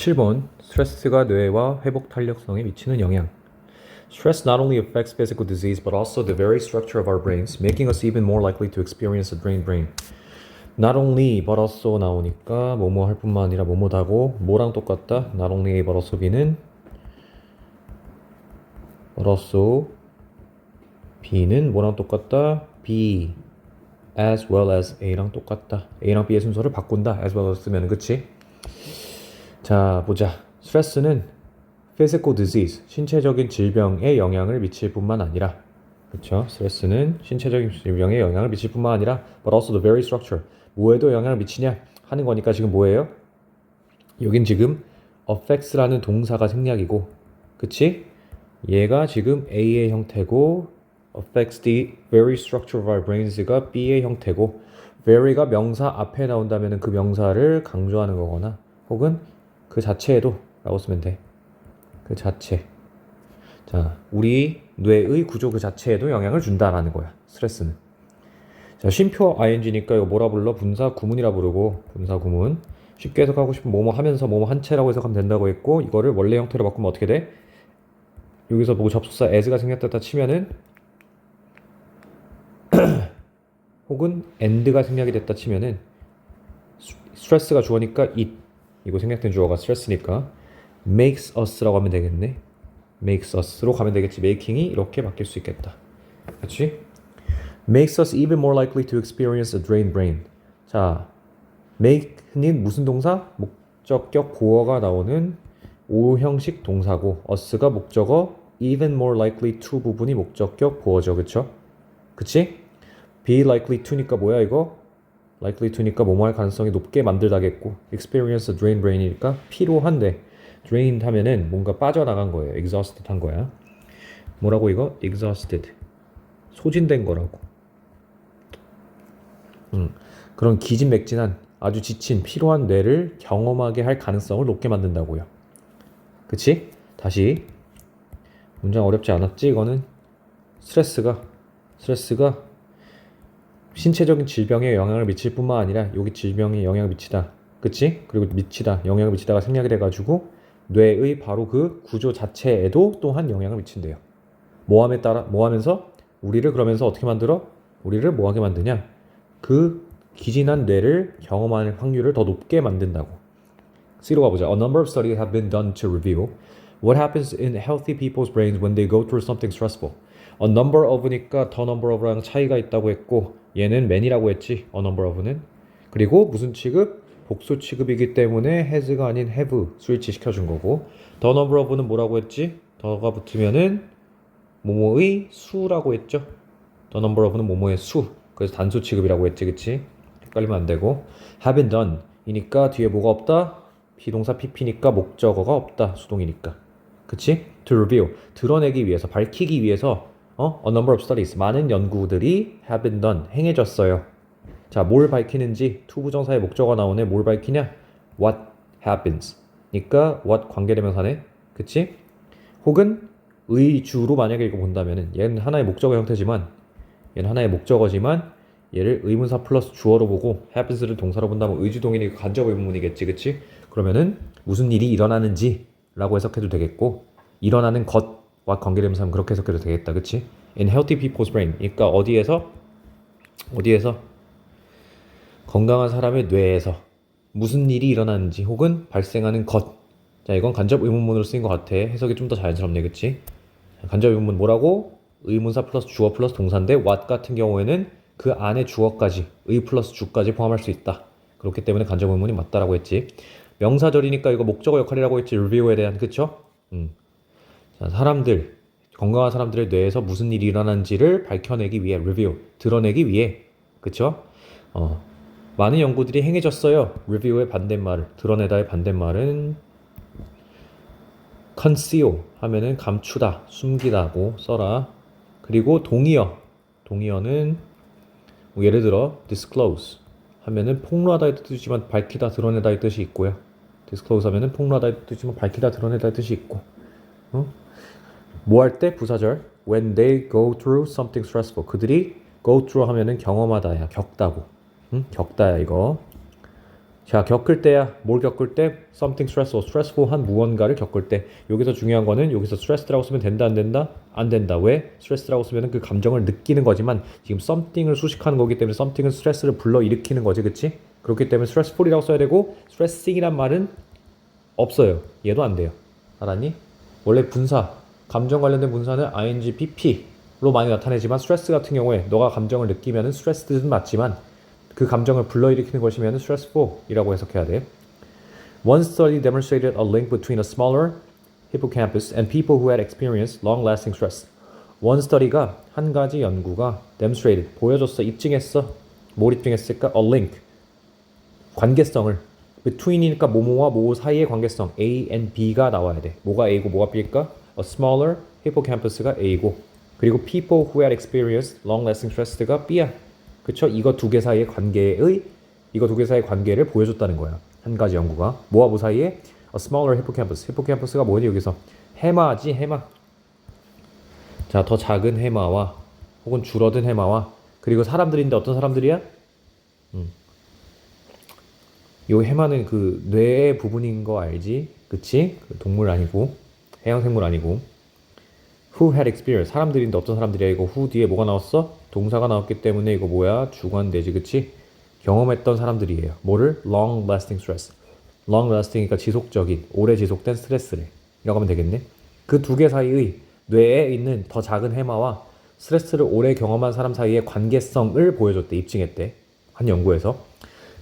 7번 스트레스가 뇌와 회복 탄력성에 미치는 영향. Stress not only affects physical disease but also the very structure of our brains, making us even more likely to experience a drained brain. Not only but also 나오니까 뭐뭐 할 뿐만 아니라 뭐뭐다고 뭐랑 똑같다. Not only but also B는 but also B는 뭐랑 똑같다. B as well as A랑 똑같다. A랑 B의 순서를 바꾼다. as well as 쓰면 그치? 자 보자. 스트레스는 physical disease, 신체적인 질병에 영향을 미칠 뿐만 아니라 그렇죠? 스트레스는 신체적인 질병에 영향을 미칠 뿐만 아니라 but also the very structure, 뭐에도 영향을 미치냐 하는 거니까 지금 뭐예요? 여긴 지금 affects라는 동사가 생략이고 그치? 얘가 지금 A의 형태고 affects the very structure of our brains가 B의 형태고 very가 명사 앞에 나온다면 그 명사를 강조하는 거거나 혹은 그 자체에도 라고 쓰면 돼. 그 자체. 자, 우리 뇌의 구조 그 자체에도 영향을 준다라는 거야. 스트레스는. 자, 쉼표 ing니까 이거 뭐라 불러? 분사 구문이라 부르고 분사 구문. 쉽게 해석하고 싶으면 뭐뭐 하면서 뭐뭐 한 채라고 해석하면 된다고 했고 이거를 원래 형태로 바꾸면 어떻게 돼? 여기서 보고 접속사 as가 생략됐다 치면은 혹은 and가 생략이 됐다 치면은 스트레스가 주어니까 it 이거 생략된 주어가 스트레스니까 makes us라고 하면 되겠네. makes us로 가면 되겠지. making이 이렇게 바뀔 수 있겠다. 그렇지? makes us even more likely to experience a drained brain. 자, make는 무슨 동사? 목적격 보어가 나오는 오형식 동사고 us가 목적어 even more likely to 부분이 목적격 보어죠. 그쵸? 그치? be likely to니까 뭐야 이거? likely to니까 뭐뭐 할 가능성이 높게 만들다겠고 experience a drained brain이니까 피로한데 drained 하면은 뭔가 빠져나간 거예요. exhausted 한 거야. 뭐라고 이거? exhausted. 소진된 거라고. 그런 기진맥진한 아주 지친 피로한 뇌를 경험하게 할 가능성을 높게 만든다고요. 그치? 다시 문장 어렵지 않았지? 이거는 스트레스가 신체적인 질병에 영향을 미칠 뿐만 아니라 여기 질병에 영향을 미치다. 그치? 그리고 미치다. 영향을 미치다가 생략이 돼가지고 뇌의 바로 그 구조 자체에도 또한 영향을 미친대요. 뭐함에 따라 뭐하면서 우리를 그러면서 어떻게 만들어? 우리를 뭐하게 만드냐? 그 기진한 뇌를 경험할 확률을 더 높게 만든다고. C로 가보자. A number of studies have been done to reveal what happens in healthy people's brains when they go through something stressful. A number of니까 the number of랑 차이가 있다고 했고 얘는 man이라고 했지. A number of는. 그리고 무슨 취급? 복수 취급이기 때문에 has가 아닌 have 스위치 시켜준 거고 the number of는 뭐라고 했지? 더가 붙으면은 뭐뭐의 수라고 했죠. the number of는 뭐뭐의 수. 그래서 단수 취급이라고 했지. 그치? 헷갈리면 안 되고 have been done 이니까 뒤에 뭐가 없다? 비동사 pp니까 목적어가 없다. 수동이니까. 그치? To reveal 드러내기 위해서 밝히기 위해서 a number of studies 많은 연구들이 have been done 행해졌어요. 자, 뭘 밝히는지 to 부정사의 목적어가 나오네. 뭘 밝히냐? What happens 니까 what 관계대명사네. 그치? 혹은 의주로 만약에 이거 본다면은 얘는 하나의 목적어 형태지만 얘는 하나의 목적어지만 얘를 의문사 플러스 주어로 보고 happens를 동사로 본다면 의주동이니까 간접 의문문이겠지. 그치? 그러면은 무슨 일이 일어나는지 라고 해석해도 되겠고 일어나는 것과 관계대명사는 그렇게 해석해도 되겠다. 그치? In healthy people's brain 그러니까 어디에서 건강한 사람의 뇌에서 무슨 일이 일어나는지 혹은 발생하는 것. 자, 이건 간접 의문문으로 쓰인 것 같아. 해석이 좀 더 자연스럽네. 그치? 간접 의문문 뭐라고? 의문사 플러스 주어 플러스 동사인데 what 같은 경우에는 그 안에 주어까지 의 플러스 주까지 포함할 수 있다. 그렇기 때문에 간접 의문이 맞다라고 했지. 명사절이니까 이거 목적어 역할이라고 했지. review에 대한. 그쵸? 자, 건강한 사람들의 뇌에서 무슨 일이 일어나는지를 밝혀내기 위해 review, 드러내기 위해. 그쵸? 많은 연구들이 행해졌어요. review의 반대말을, 드러내다의 반대말은 conceal 하면은 감추다, 숨기다고 써라. 그리고 동의어는 뭐 예를 들어 disclose 하면은 폭로하다의 뜻이지만 밝히다, 드러내다의 뜻이 있고요. disclose 하면은 폭로하다의 뜻이지만 밝히다, 드러내다의 뜻이 있고. 뭐 할 때? 부사절. When they go through something stressful. 그들이 go through 하면은 경험하다야, 겪다고. 겪다야 이거. 자, 겪을 때야. 뭘 겪을 때? something stressful, stressful한 무언가를 겪을 때. 여기서 중요한 거는 여기서 stressed라고 쓰면 된다, 안 된다? 안 된다. 왜? stressed라고 쓰면 그 감정을 느끼는 거지만 지금 something을 수식하는 거기 때문에 something은 스트레스를 불러일으키는 거지, 그치? 그렇기 때문에 stressful이라고 써야 되고 stressing이란 말은 없어요. 얘도 안 돼요. 알았니? 원래 분사, 감정 관련된 분사는 ing, pp로 많이 나타내지만 스트레스 같은 경우에 너가 감정을 느끼면은 stressed는 맞지만 그 감정을 불러일으키는 것이면 stressful이라고 해석해야 돼. One study demonstrated a link between a smaller hippocampus and people who had experienced long-lasting stress. One study가 한 가지 연구가 demonstrated 보여줬어, 입증했어. 뭘 입증했을까? A link 관계성을 between이니까 뭐뭐와 뭐 사이의 관계성 A and B가 나와야 돼. 뭐가 A고 뭐가 B일까? A smaller hippocampus가 A고 그리고 people who had experienced long-lasting stress가 B야. 그쵸? 이거 두 개 사이의 관계를 보여줬다는 거야. 한 가지 연구가 뭐와 뭐 사이에 a smaller hippocampus. hippocampus가 뭐니 여기서? 해마지 해마. 자, 더 작은 해마와 혹은 줄어든 해마와 그리고 사람들인데 어떤 사람들이야? 요 해마는 그 뇌의 부분인 거 알지? 그치? 그 동물 아니고 해양생물 아니고 who had experience 사람들인데 어떤 사람들이야? 이거 who 뒤에 뭐가 나왔어? 동사가 나왔기 때문에 이거 뭐야? 주관되지, 그치? 경험했던 사람들이에요. 뭐를? long lasting stress. long lasting이니까 지속적인, 오래 지속된 스트레스래. 이라고 하면 되겠네. 그 두 개 사이의 뇌에 있는 더 작은 해마와 스트레스를 오래 경험한 사람 사이의 관계성을 보여줬대, 입증했대. 한 연구에서.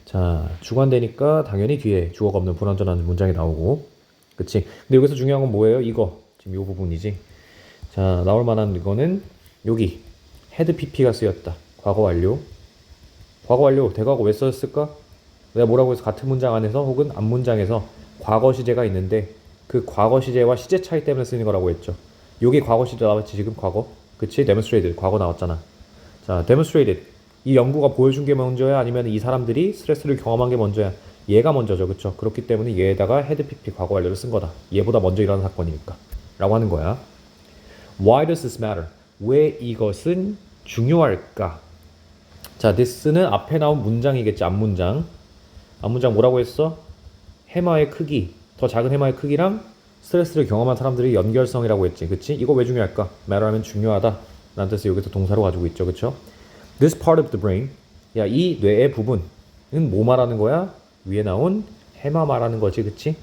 자, 주관되니까 당연히 뒤에 주어가 없는 불완전한 문장이 나오고. 그치? 근데 여기서 중요한 건 뭐예요? 이거. 지금 요 부분이지. 자, 나올 만한 이거는 여기. had pp가 쓰였다. 과거 완료. 과거 완료. 대과거 왜 썼을까? 내가 뭐라고 해서 같은 문장 안에서 혹은 앞 문장에서 과거 시제가 있는데 그 과거 시제와 시제 차이 때문에 쓰는 거라고 했죠. 여기 과거 시제 나왔지 지금 과거. 그치? demonstrated. 과거 나왔잖아. 자, demonstrated. 이 연구가 보여준 게 먼저야? 아니면 이 사람들이 스트레스를 경험한 게 먼저야? 얘가 먼저죠. 그쵸? 그렇기 때문에 얘에다가 had pp 과거 완료를 쓴 거다. 얘보다 먼저 일어난 사건이니까. 라고 하는 거야. Why does this matter? 왜 이것은 중요할까? 자, this는 앞에 나온 문장이겠지. 앞문장. 앞문장 뭐라고 했어? 해마의 크기, 더 작은 해마의 크기랑 스트레스를 경험한 사람들의 연결성이라고 했지. 그치? 이거 왜 중요할까? matter 하면 중요하다 라는 뜻을 여기서 동사로 가지고 있죠. 그쵸? This part of the brain, 야, 이 뇌의 부분은 뭐 말하는 거야? 위에 나온 해마 말하는 거지. 그치?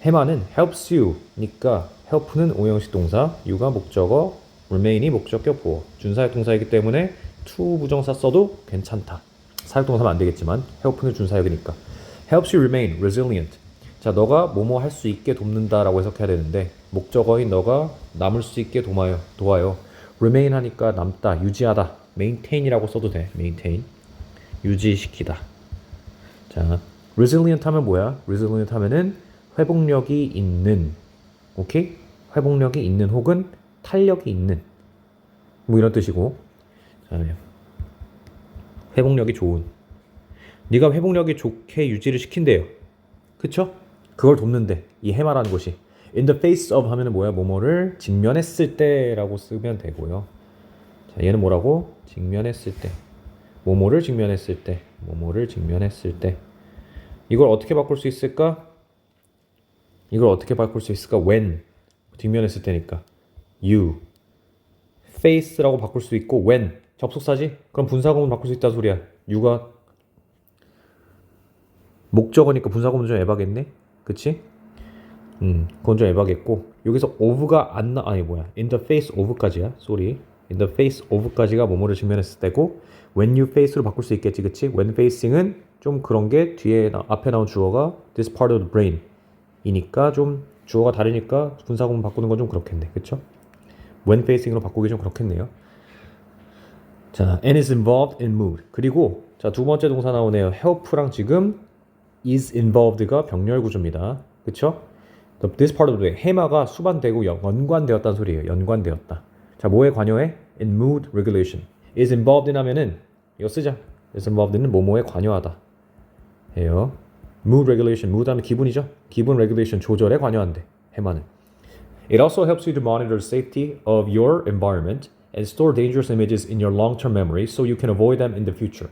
해마는 helps you 니까 help는 오형식 동사, you가 목적어, remain이 목적격 보어, 준사역 동사이기 때문에 to 부정사 써도 괜찮다. 사역동사면 안 되겠지만 help는 준사역이니까. helps you remain resilient. 자, 너가 뭐뭐 할 수 있게 돕는다라고 해석해야 되는데 목적어인 너가 남을 수 있게 도와요. remain 하니까 남다, 유지하다. maintain이라고 써도 돼. maintain. 유지시키다. 자, resilient 하면 뭐야? resilient 하면은 회복력이 있는. 오케이? 회복력이 있는 혹은 탄력이 있는. 뭐 이런 뜻이고. 자, 회복력이 좋은. 네가 회복력이 좋게 유지를 시킨대요. 그쵸? 그걸 돕는데 이 해마라는 것이 in the face of 하면은 뭐야? 뭐뭐를 직면했을 때라고 쓰면 되고요. 자, 얘는 뭐라고? 직면했을 때. 뭐뭐를 직면했을 때. 뭐뭐를 직면했을 때. 이걸 어떻게 바꿀 수 있을까? when 직면했을 때니까 you face라고 바꿀 수 있고 when 접속사지? 그럼 분사구문 바꿀 수 있다는 소리야. you가 목적어니까 분사구문 좀 에바겠네? 그치? 그건 좀 에바겠고 여기서 of가 in the face of까지야. sorry. in the face of까지가 뭐뭐를 직면했을 때고 when you face로 바꿀 수 있겠지. 그치? when facing은 좀 그런 게 뒤에 앞에 나온 주어가 this part of the brain 이니까 좀 주어가 다르니까 분사구문 바꾸는 건 좀 그렇겠네. 그쵸? when facing으로 바꾸기 좀 그렇겠네요. 자, and is involved in mood. 그리고 자, 두 번째 동사 나오네요. help랑 지금 is involved가 병렬 구조입니다. 그쵸? This part of the 해마가 수반되고 연관되었다는 소리예요. 연관되었다. 자, 뭐에 관여해? In mood regulation. is involved in 하면은 이거 쓰자. is involved in은 뭐뭐에 관여하다. 해요. mood regulation. mood 하면 기분이죠. 기분 regulation 조절에 관여한대. 해마는. It also helps you to monitor the safety of your environment and store dangerous images in your long-term memory so you can avoid them in the future.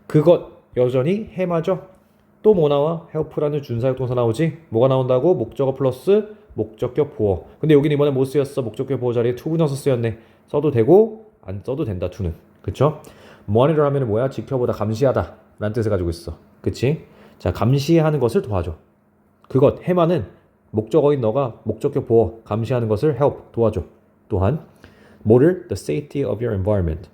그것 여전히 해마죠. 또 뭐 나와? help라는 준사역 동사 나오지? 뭐가 나온다고? 목적어 플러스 목적격 보어. 근데 여기는 이번에 못 쓰였어. 목적격 보어 자리에 to 분사서 쓰였네. 써도 되고 안 써도 된다. to는. 그쵸? monitor 하면은 뭐야? 지켜보다, 감시하다 라는 뜻을 가지고 있어. 그치? 자, 감시하는 것을 도와줘. 그것, 해마는 목적어인 너가 목적격 보어, 감시하는 것을 help, 도와줘. 또한 뭐를? the safety of your environment.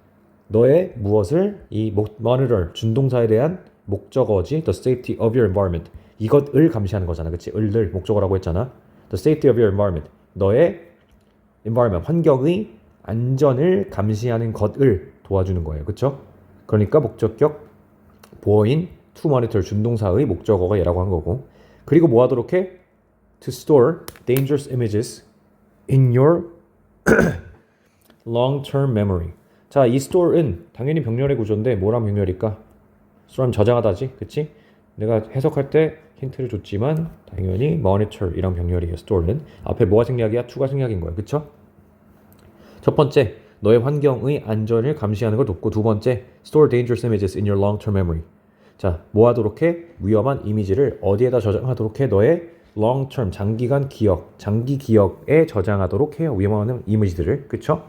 너의 무엇을? 이 monitor, 준동사에 대한 목적어지. the safety of your environment. 이것을 감시하는 거잖아. 그치? 을을 목적어라고 했잖아. the safety of your environment. 너의 environment, 환경의 안전을 감시하는 것을 도와주는 거예요. 그쵸? 그러니까 목적격 보어인 to monitor 준동사의 목적어가 얘라고 한 거고. 그리고 뭐 하도록 해? to store dangerous images in your long-term memory. 자, 이 store는 당연히 병렬의 구조인데 뭐랑 병렬일까? store는 저장하다지, 그치? 내가 해석할 때 힌트를 줬지만 당연히 monitor이랑 병렬이에요. store는 앞에 뭐가 생략이야? to가 생략인 거야, 그쵸? 첫 번째, 너의 환경의 안전을 감시하는 걸 돕고, 두 번째, store dangerous images in your long-term memory. 자, 뭐 하도록 해? 위험한 이미지를 어디에다 저장하도록 해? 너의 long-term, 장기간 기억, 장기 기억에 저장하도록 해요. 위험한 이미지들을, 그쵸?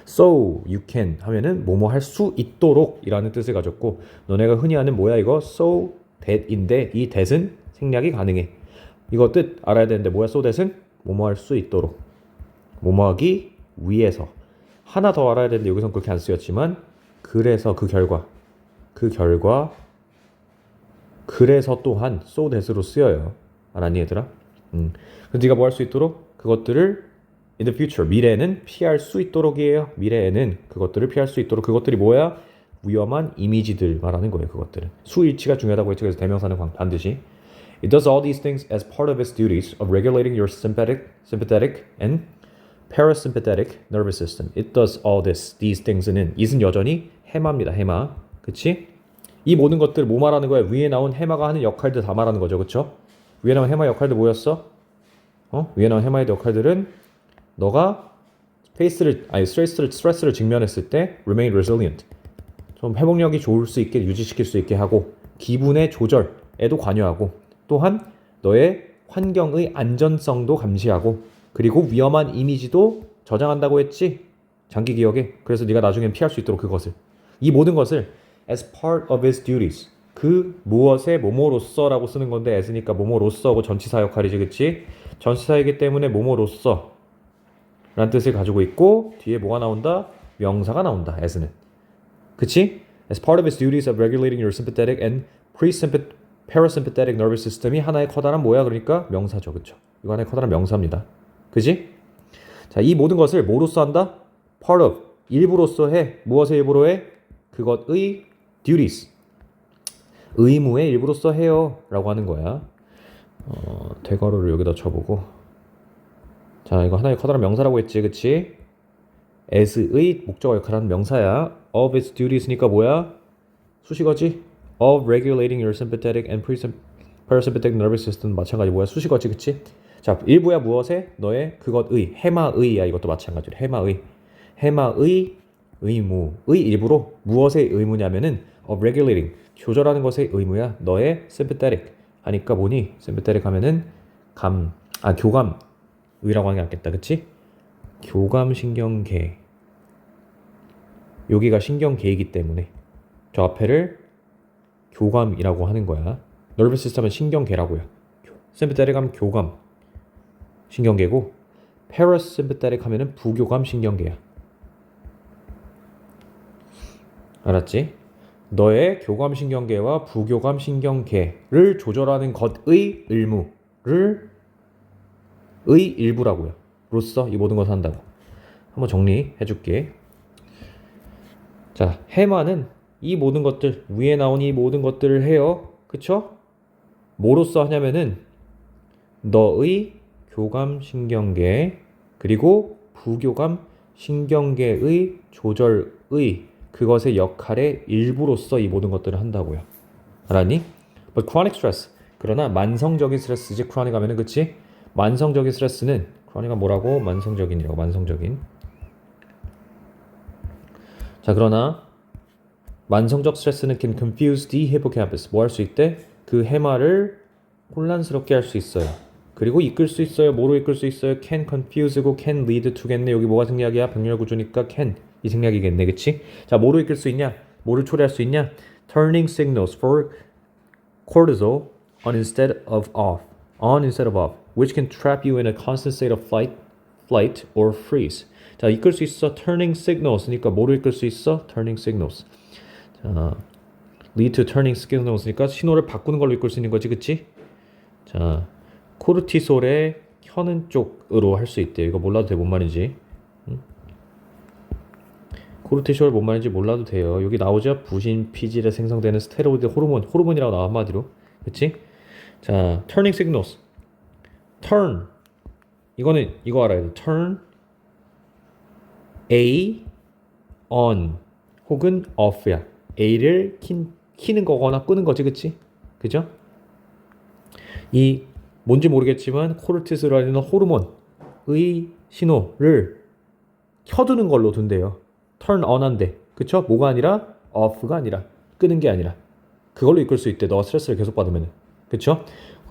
So you can 하면은 뭐뭐 할 수 있도록 이라는 뜻을 가졌고, 너네가 흔히 하는 뭐야 이거? So that인데 이 that은 생략이 가능해. 이거 뜻 알아야 되는데 뭐야? So that은 뭐뭐 할 수 있도록, 뭐뭐 하기 위해서. 하나 더 알아야 되는데 여기선 그렇게 안 쓰였지만, 그래서 그 결과 그래서 또한 so that으로 쓰여요. 알았니 얘들아? 그래서 네가 뭐 할 수 있도록? 그것들을 in the future, 미래에는 피할 수 있도록이에요. 미래에는 그것들을 피할 수 있도록. 그것들이 뭐야? 위험한 이미지들 말하는 거예요. 그것들은 수일치가 중요하다고 했죠. 그래서 대명사는 반드시 It does all these things as part of its duties of regulating your sympathetic and parasympathetic nervous system. It does all these things는 it은 여전히 해마입니다. 해마. 그치? 이 모든 것들 뭐 말하는 거야? 위에 나온 해마가 하는 역할들 다 말하는 거죠. 그쵸? 위에 나온 해마 역할들 뭐였어? 위에 나온 해마의 역할들은 너가 스트레스를 직면했을 때 remain resilient. 좀 회복력이 좋을 수 있게 유지시킬 수 있게 하고, 기분의 조절에도 관여하고, 또한 너의 환경의 안전성도 감시하고, 그리고 위험한 이미지도 저장한다고 했지. 장기 기억에. 그래서 네가 나중엔 피할 수 있도록 그것을. 이 모든 것을 as part of its duties. 그 무엇의 뭐뭐로서라고 쓰는 건데 as니까 뭐뭐로서고 전치사 역할이지, 그치? 전치사이기 때문에 뭐뭐로서 라는 뜻을 가지고 있고, 뒤에 뭐가 나온다? 명사가 나온다. as는. 그치? As part of its duties of regulating your sympathetic and parasympathetic nervous system이 하나의 커다란 뭐야? 그러니까 명사죠. 그쵸? 이거 하나의 커다란 명사입니다. 그치? 자, 이 모든 것을 뭐로써 한다? part of, 일부로써 해. 무엇의 일부로 해? 그것의 duties, 의무의 일부로써 해요 라고 하는 거야. 대괄호를 여기다 쳐보고, 자, 이거 하나의 커다란 명사라고 했지, 그치? as의 목적어 역할하는 명사야. of its duties니까 뭐야? 수식어지? of regulating your sympathetic and parasympathetic nervous system 마찬가지. 뭐야? 수식어지, 그치? 자, 일부야 무엇에? 너의 그것의, 해마의야. 이것도 마찬가지로 해마의 의무의 일부로. 무엇의 의무냐면은 of regulating, 조절하는 것의 의무야. 너의 sympathetic 하니까 뭐니? sympathetic 하면은 교감의라고 하는 게 낫겠다, 그치? 교감신경계. 여기가 신경계이기 때문에 저 앞에를 교감이라고 하는 거야. nervous system은 신경계라고요. sympathetic 하면 교감 신경계고, parasympathetic 하면은 부교감 신경계야. 알았지? 너의 교감 신경계와 부교감 신경계를 조절하는 것의 의무를 의 일부라고요. 로써 이 모든 것을 한다고. 한번 정리해 줄게. 자, 해마는 이 모든 것들, 위에 나온 이 모든 것들을 해요. 그쵸? 뭐로써 하냐면은 너의 교감 신경계 그리고 부교감 신경계의 조절의 그것의 역할의 일부로서 이 모든 것들을 한다고요. 알았니? But chronic stress, 그러나 만성적인 스트레스지. chronic 하면은, 그치? 만성적인 스트레스는 chronic가 뭐라고? 만성적인이라고. 만성적인. 자, 그러나 만성적 스트레스는 can confuse the hippocampus. 뭐 할 수 있대? 그 해마를 혼란스럽게 할 수 있어요. 그리고 이끌 수 있어요. 뭐로 이끌 수 있어요? can confuse고 can lead to겠네. 여기 뭐가 생략이야? 병렬 구조니까 can 이 생략이겠네. 그치? 자, 뭐로 이끌 수 있냐? 뭐를 초래할 수 있냐? turning signals for cortisol on instead of off. on instead of off. which can trap you in a constant state of flight or freeze. 자, 이끌 수 있어. turning signals. 그러니까 뭐로 이끌 수 있어? turning signals. 자, lead to turning signals니까 신호를 바꾸는 걸로 이끌 수 있는 거지, 그치? 자, 코르티솔의 켜는 쪽으로 할 수 있대. 이거 몰라도 돼, 뭔 말인지. 코르티솔 뭔 말인지 몰라도 돼요. 여기 나오죠? 부신 피질에 생성되는 스테로이드 호르몬이라고 나와 한마디로, 그치? 자, turning signals. turn. 이거는 이거 알아야 돼. turn A on 혹은 off야. A를 키는 거거나 끄는 거지, 그치? 그죠? 이 뭔지 모르겠지만 코르티솔이라는 호르몬의 신호를 켜두는 걸로 둔대요. turn on 한대. 그쵸? 뭐가 아니라 off가 아니라 끄는 게 아니라 그걸로 이끌 수 있대. 너가 스트레스를 계속 받으면. 그쵸?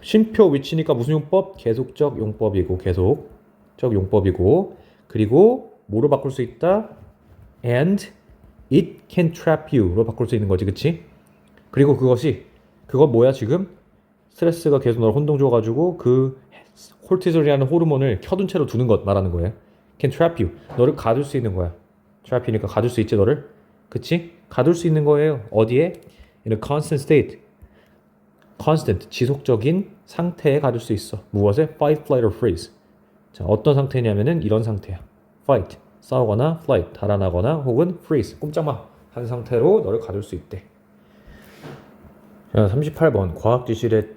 쉼표 위치니까 무슨 용법? 계속적 용법이고 계속적 용법이고 그리고 뭐로 바꿀 수 있다? and it can trap you로 바꿀 수 있는 거지, 그치? 그리고 그거 뭐야 지금? 스트레스가 계속 너를 혼동 줘가지고 그 콜티졸이라는 호르몬을 켜둔 채로 두는 것 말하는 거예요. can trap you. 너를 가둘 수 있는 거야. trap이니까 가둘 수 있지 너를. 그치? 가둘 수 있는 거예요. 어디에? in a constant state. constant, 지속적인 상태에 가둘 수 있어. 무엇에? fight, flight, or freeze. 자, 어떤 상태냐면은 이런 상태야. fight, 싸우거나 flight, 달아나거나 혹은 freeze, 꼼짝마 한 상태로 너를 가둘 수 있대. 자, 38번. 과학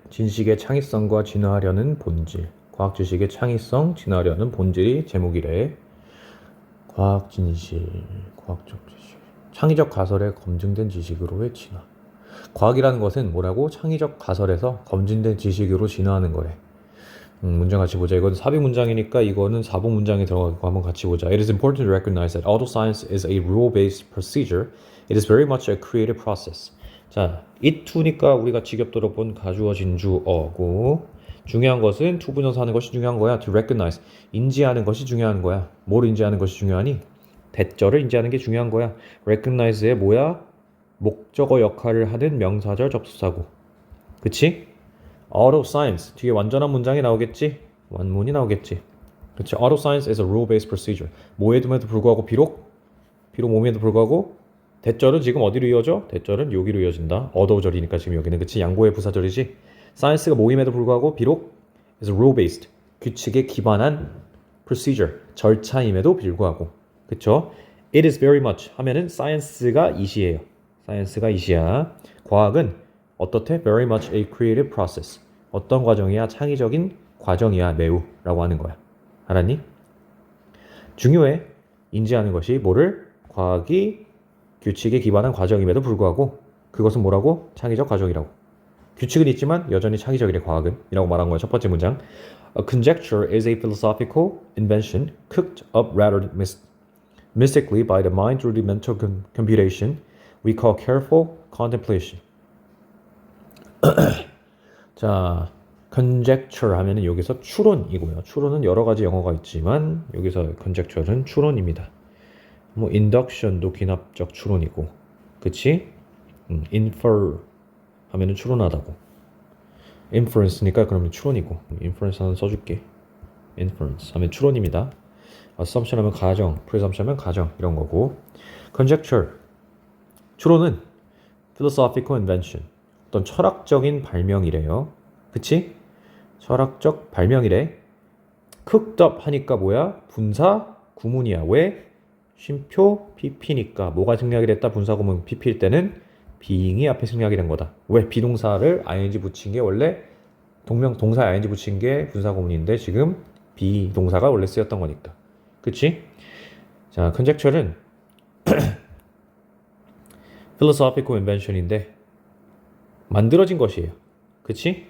진식의 창의성과 진화하려는 본질. 과학 지식의 창의성, 진화하려는 본질이 제목이래. 과학 진실, 과학적 지식. 창의적 가설에 검증된 지식으로의 진화. 과학이라는 것은 뭐라고? 창의적 가설에서 검증된 지식으로 진화하는 거래. 문장 같이 보자. 이건 삽입 문장이니까 이거는 사복 문장에 들어가고 한번 같이 보자. It is important to recognize that auto science is a rule-based procedure. It is very much a creative process. 자, it to니까 우리가 직접적으로 본 가주어 진주어고 중요한 것은 투부정사 하는 것이 중요한 거야. To recognize, 인지하는 것이 중요한 거야. 뭘 인지하는 것이 중요하니? 대절을 인지하는 게 중요한 거야. recognize의 뭐야? 목적어 역할을 하는 명사절 접속사고. 그치? Auto science 뒤에 완전한 문장이 나오겠지? 완문이 나오겠지. 그치? Auto science is a rule-based procedure. 뭐에도 불구하고 비록 몸에도 불구하고 대절은 지금 어디로 이어져? 대절은 여기로 이어진다. 어도절이니까 지금 여기는 그치? 양보의 부사절이지. science가 모임에도 불구하고 비록 is a rule-based 규칙에 기반한 procedure 절차임에도 불구하고 그쵸? It is very much 하면은 science가 이시예요. science가 이시야. 과학은 어떻대? Very much a creative process. 어떤 과정이야? 창의적인 과정이야. 매우 라고 하는 거야. 알았니? 중요해. 인지하는 것이 뭐를? 과학이 규칙에 기반한 과정임에도 불구하고 그것은 뭐라고? 창의적 과정이라고. 규칙은 있지만 여전히 창의적이래 과학은 이라고 말한 거야. 첫 번째 문장. A conjecture is a philosophical invention cooked up rather mystically by the mind through the mental computation we call careful contemplation. 자, conjecture 하면은 여기서 추론이고요. 추론은 여러 가지 영어가 있지만 여기서 conjecture는 추론입니다. 뭐 induction도 귀납적 추론이고, 그치? infer 하면은 추론하다고. inference니까 그러면 추론이고, inference 하나 써줄게. inference 하면 추론입니다. assumption 하면 가정, presumption 하면 가정 이런 거고. conjecture 추론은 philosophical invention 어떤 철학적인 발명이래요. 그치? 철학적 발명이래. cooked up 하니까 뭐야? 분사 구문이야. 왜? 쉼표 PP니까 뭐가 생략이 됐다? 분사 구문 PP일 때는 being이 앞에 생략이 된 거다. 왜? 비동사를 ing 붙인 게 원래 동사에 ing 붙인 게 분사 구문인데 지금 비동사가 원래 쓰였던 거니까. 그치? 자, conjecture는 philosophical invention인데 만들어진 것이에요. 그치?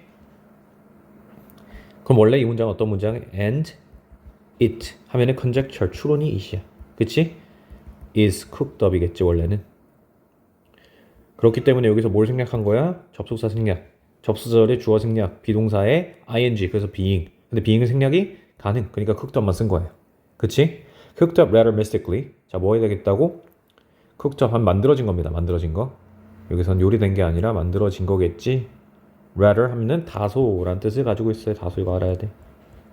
그럼 원래 이 문장은 어떤 문장은 and it 하면은 conjecture 추론이 it이야. 그치? is cooked up이겠지 원래는. 그렇기 때문에 여기서 뭘 생략한 거야? 접속사 생략. 접수절의 주어 생략, 비동사의 ing, 그래서 being. 근데 being은 생략이 가능. 그러니까 cooked up만 쓴 거예요. 그치? cooked up rather mystically. 자, 뭐 해야 되겠다고? cooked up 한 만들어진 겁니다. 만들어진 거. 여기선 요리된 게 아니라 만들어진 거겠지. rather 하면은 다소라는 뜻을 가지고 있어요. 다소 이거 알아야 돼.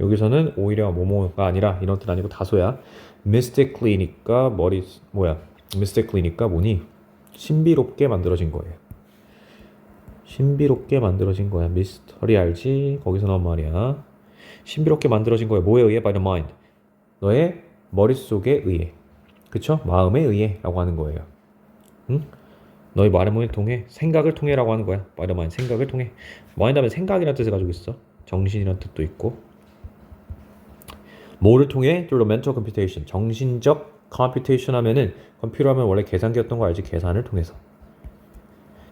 여기서는 오히려 뭐뭐가 아니라 이런 뜻 아니고 다소야. mystically니까 mystically니까 뭐니? 신비롭게 만들어진 거예요. 신비롭게 만들어진 거야. 미스터리 알지? 거기서 나온 말이야. 신비롭게 만들어진 거야. 뭐에 의해? By the mind. 너의 머릿속에 의해. 그쵸? 마음에 의해 라고 하는 거예요. 응? 너의 마음을 통해, 생각을 통해 라고 하는 거야. By the mind. 생각을 통해. mind 하면 생각이라는 뜻을 가지고 있어. 정신이라는 뜻도 있고. 뭐를 통해? Through the mental computation. 정신적 computation 하면은 컴퓨터 하면 원래 계산기였던 거 알지? 계산을 통해서.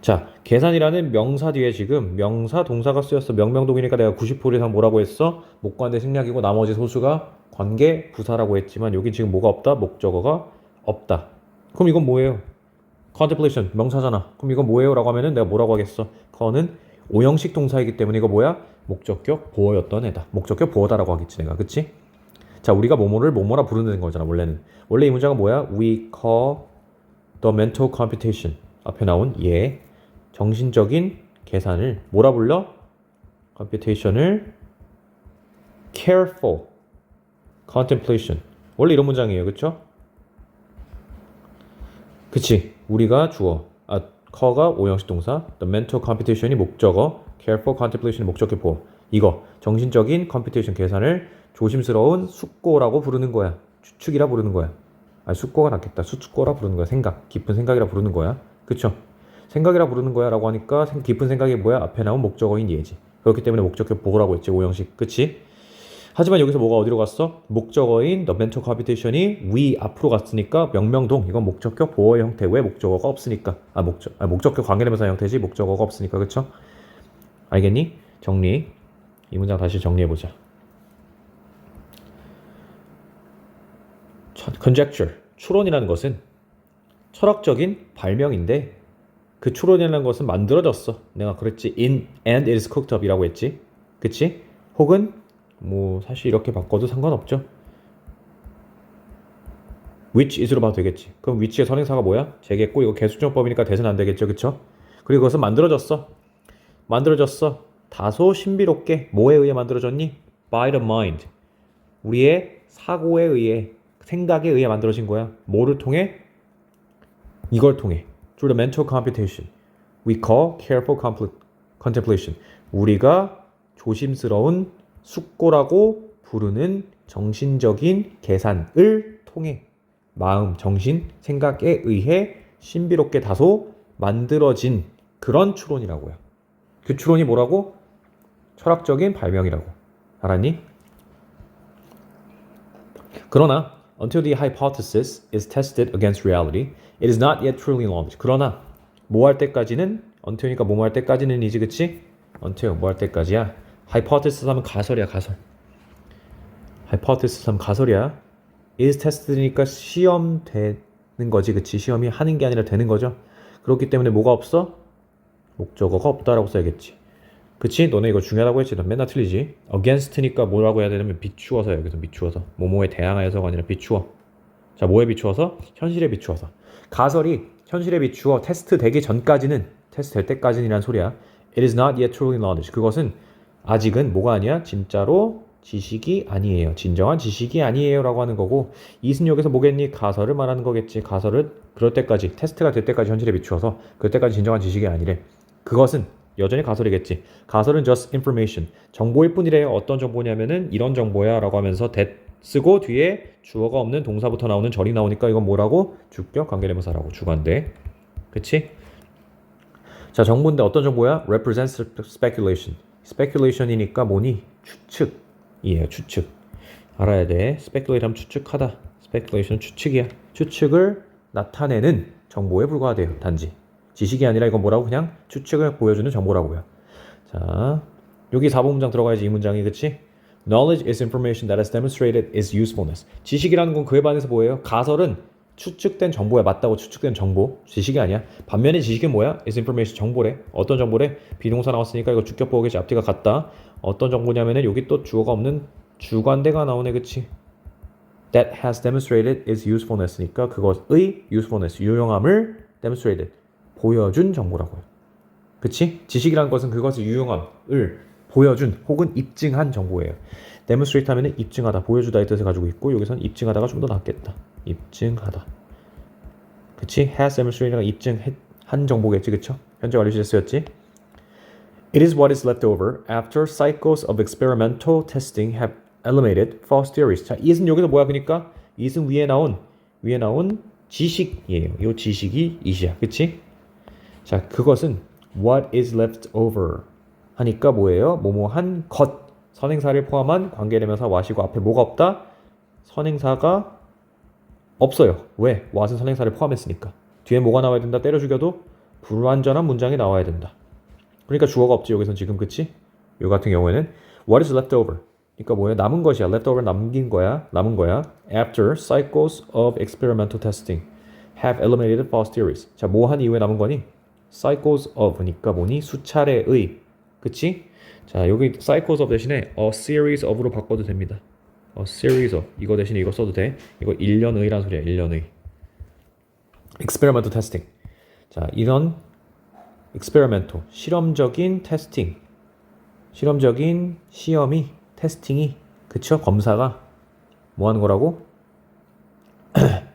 자, 계산이라는 명사 뒤에 지금 명사 동사가 쓰였어. 명명동이니까 내가 90% 이상 뭐라고 했어? 목관대 생략이고 나머지 소수가 관계 부사라고 했지만 여기 지금 뭐가 없다? 목적어가 없다. 그럼 이건 뭐예요? contemplation 명사잖아. 그럼 이건 뭐예요? 라고 하면은 내가 뭐라고 하겠어? 그거는 오형식 동사이기 때문에 이거 뭐야? 목적격 보어였던 애다. 목적격 보어다라고 하겠지 내가. 그치? 자, 우리가 뭐뭐를 뭐뭐라 부르는 거잖아. 원래는. 원래 이 문장은 뭐야? We call the mental computation. 앞에 나온 예. 정신적인 계산을 뭐라 불러? computation을 careful contemplation. 원래 이런 문장이에요. 그쵸? 그치? 우리가 주어. call가 오형식 동사. the mental computation이 목적어. careful contemplation이 목적격 보어. 이거 정신적인 computation 계산을 조심스러운 숙고라고 부르는 거야. 추측이라 부르는 거야. 숙고가 낫겠다. 숙고라 부르는 거야. 생각. 깊은 생각이라 부르는 거야. 그쵸? 생각이라 부르는 거야 라고 하니까 깊은 생각이 뭐야? 앞에 나온 목적어인 예지. 그렇기 때문에 목적격 보호라고 했지. 오형식. 그치? 하지만 여기서 뭐가 어디로 갔어? 목적어인 the mental computation이 we 앞으로 갔으니까 명명동. 이건 목적격 보호의 형태. 왜? 목적어가 없으니까. 목적격 관계대명사 형태지. 목적어가 없으니까. 그쵸? 알겠니? 정리. 이 문장 다시 정리해보자. conjecture. 추론이라는 것은 철학적인 발명인데 그 추론이라는 것은 만들어졌어. 내가 그랬지. and it is cooked up 이라고 했지. 그치? 혹은 뭐 사실 이렇게 바꿔도 상관없죠. which is로 봐도 되겠지. 그럼 which의 선행사가 뭐야? 제겠고 이거 개수정법이니까 대세는 안 되겠죠. 그쵸? 그리고 그것은 만들어졌어. 다소 신비롭게. 뭐에 의해 만들어졌니? by the mind. 우리의 사고에 의해, 생각에 의해 만들어진 거야. 뭐를 통해? 이걸 통해. Through the mental computation. We call careful contemplation. 우리가 조심스러운 숙고라고 부르는 정신적인 계산을 통해 마음, 정신, 생각에 의해 신비롭게 다소 만들어진 그런 추론이라고요. 그 추론이 뭐라고? 철학적인 발명이라고. 알았니? 그러나 until the hypothesis is tested against reality, it is not yet truly knowledge. 그러나 뭐 할 때까지는 until이니까 뭐 할 때까지는 이지 그치? until 뭐 할 때까지야? hypothesis 하면 가설이야. 가설. hypothesis 하면 가설이야. is tested니까 시험 되는 거지. 그치? 시험이 하는 게 아니라 되는 거죠. 그렇기 때문에 뭐가 없어? 목적어가 없다라고 써야겠지. 그치? 너네 이거 중요하다고 했지. 너 맨날 틀리지. against니까 뭐라고 해야 되냐면 비추어서. 여기서 비추어서. 뭐뭐에 대항하여서가 아니라 비추어. 자, 뭐에 비추어서? 현실에 비추어서. 가설이 현실에 비추어 테스트 되기 전까지는, 테스트 될 때까지는 소리야. It is not yet truly knowledge. 그것은 아직은 뭐가 아니야? 진짜로 지식이 아니에요. 진정한 지식이 아니에요 라고 하는 거고, 이은 여기서 뭐겠니? 가설을 말하는 거겠지. 가설을 그럴 때까지, 테스트가 될 때까지 현실에 비추어서 그때까지 진정한 지식이 아니래. 그것은 여전히 가설이겠지. 가설은 just information. 정보일 뿐이래요. 어떤 정보냐면은 이런 정보야 라고 하면서 that 쓰고 뒤에 주어가 없는 동사부터 나오는 절이 나오니까 이건 뭐라고? 주격 관계대명사라고. 주관대. 그치? 정보인데 어떤 정보야? represents speculation. speculation이니까 뭐니? 추측이에요. 추측. 알아야 돼. speculate 하면 추측하다. speculation은 추측이야. 추측을 나타내는 정보에 불과하대요. 단지. 지식이 아니라 이건 뭐라고? 그냥 추측을 보여주는 정보라고요. 자, 여기 4번 문장 들어가야지. 이 문장이. 그치? Knowledge is information that has demonstrated its usefulness. 지식이라는 건 그에 반해서 뭐예요? 가설은 추측된 정보야. 맞다고 추측된 정보. 지식이 아니야. 반면에 지식은 뭐야? is information 정보래. 어떤 정보래? 비동사 나왔으니까 이거 주격 보호겠지. 앞뒤가 같다. 어떤 정보냐면은 여기 또 주어가 없는 주관대가 나오네. 그치? That has demonstrated its usefulness니까 그것의 usefulness, 유용함을 demonstrated, 보여준 정보라고요. 그치? 지식이라는 것은 그것의 유용함을 보여준 혹은 입증한 정보예요. demonstrate 하면은 입증하다, 보여주다의 뜻을 가지고 있고 여기서는 입증하다가 좀 더 낫겠다. 입증하다. 그치? has demonstrated가 입증한 정보겠지. 그쵸? 현재 완료 시제 쓰였지? It is what is left over after cycles of experimental testing have eliminated false theories. 자, it은 여기서 뭐야? 그러니까 it은 위에 나온 지식이에요. 이 지식이 it이야. 그치? 자, 그것은 what is left over 하니까 뭐예요? 뭐뭐한 것. 선행사를 포함한 관계대명사 what이고 앞에 뭐가 없다? 선행사가 없어요. 왜? what은 선행사를 포함했으니까. 뒤에 뭐가 나와야 된다? 때려 죽여도 불완전한 문장이 나와야 된다. 그러니까 주어가 없지 여기선 지금. 그치? 요 같은 경우에는 what is left over 그러니까 뭐예요? 남은 것이야. left over 남긴 거야. 남은 거야. after cycles of experimental testing have eliminated false theories. 자, 뭐 한 이후에 남은 거니? cycles of니까 뭐니? 수차례의. 그치? 자, 여기 cycles of 대신에 a series of로 바꿔도 됩니다. a series of 이거 대신에 이거 써도 돼. 이거 1년의라는 소리야. 1년의. experimental testing. 자, 이런 experimental 실험적인 테스팅, 실험적인 시험이 테스팅이 그쵸? 검사가 뭐 하는 거라고?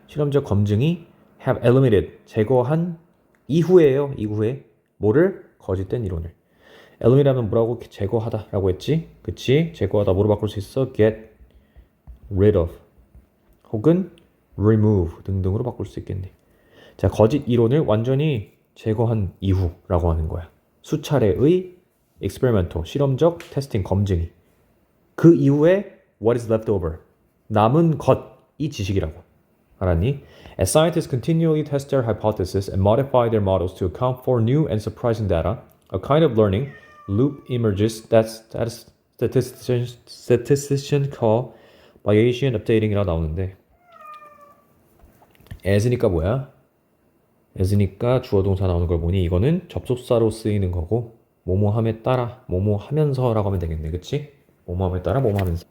실험적 검증이 have eliminated 제거한 이후에요. 이후에 뭐를? 거짓된 이론을. eliminate 하면 뭐라고? 제거하다라고 했지? 그치? 제거하다 뭐로 바꿀 수 있어? get rid of 혹은 remove 등등으로 바꿀 수 있겠네. 자, 거짓 이론을 완전히 제거한 이후라고 하는 거야. 수차례의 experimental 실험적 테스팅 검증이 그 이후에 what is left over 남은 것이 지식이라고. 알았니? As scientists continually test their hypotheses and modify their models to account for new and surprising data, a kind of learning loop emerges that statisticians call Bayesian updating이라고 나오는데 as니까 뭐야? as니까 주어 동사 나오는 걸 보니 이거는 접속사로 쓰이는 거고 뭐뭐함에 따라 뭐뭐하면서라고 하면 되겠네. 그치? 뭐뭐함에 따라 뭐뭐하면서.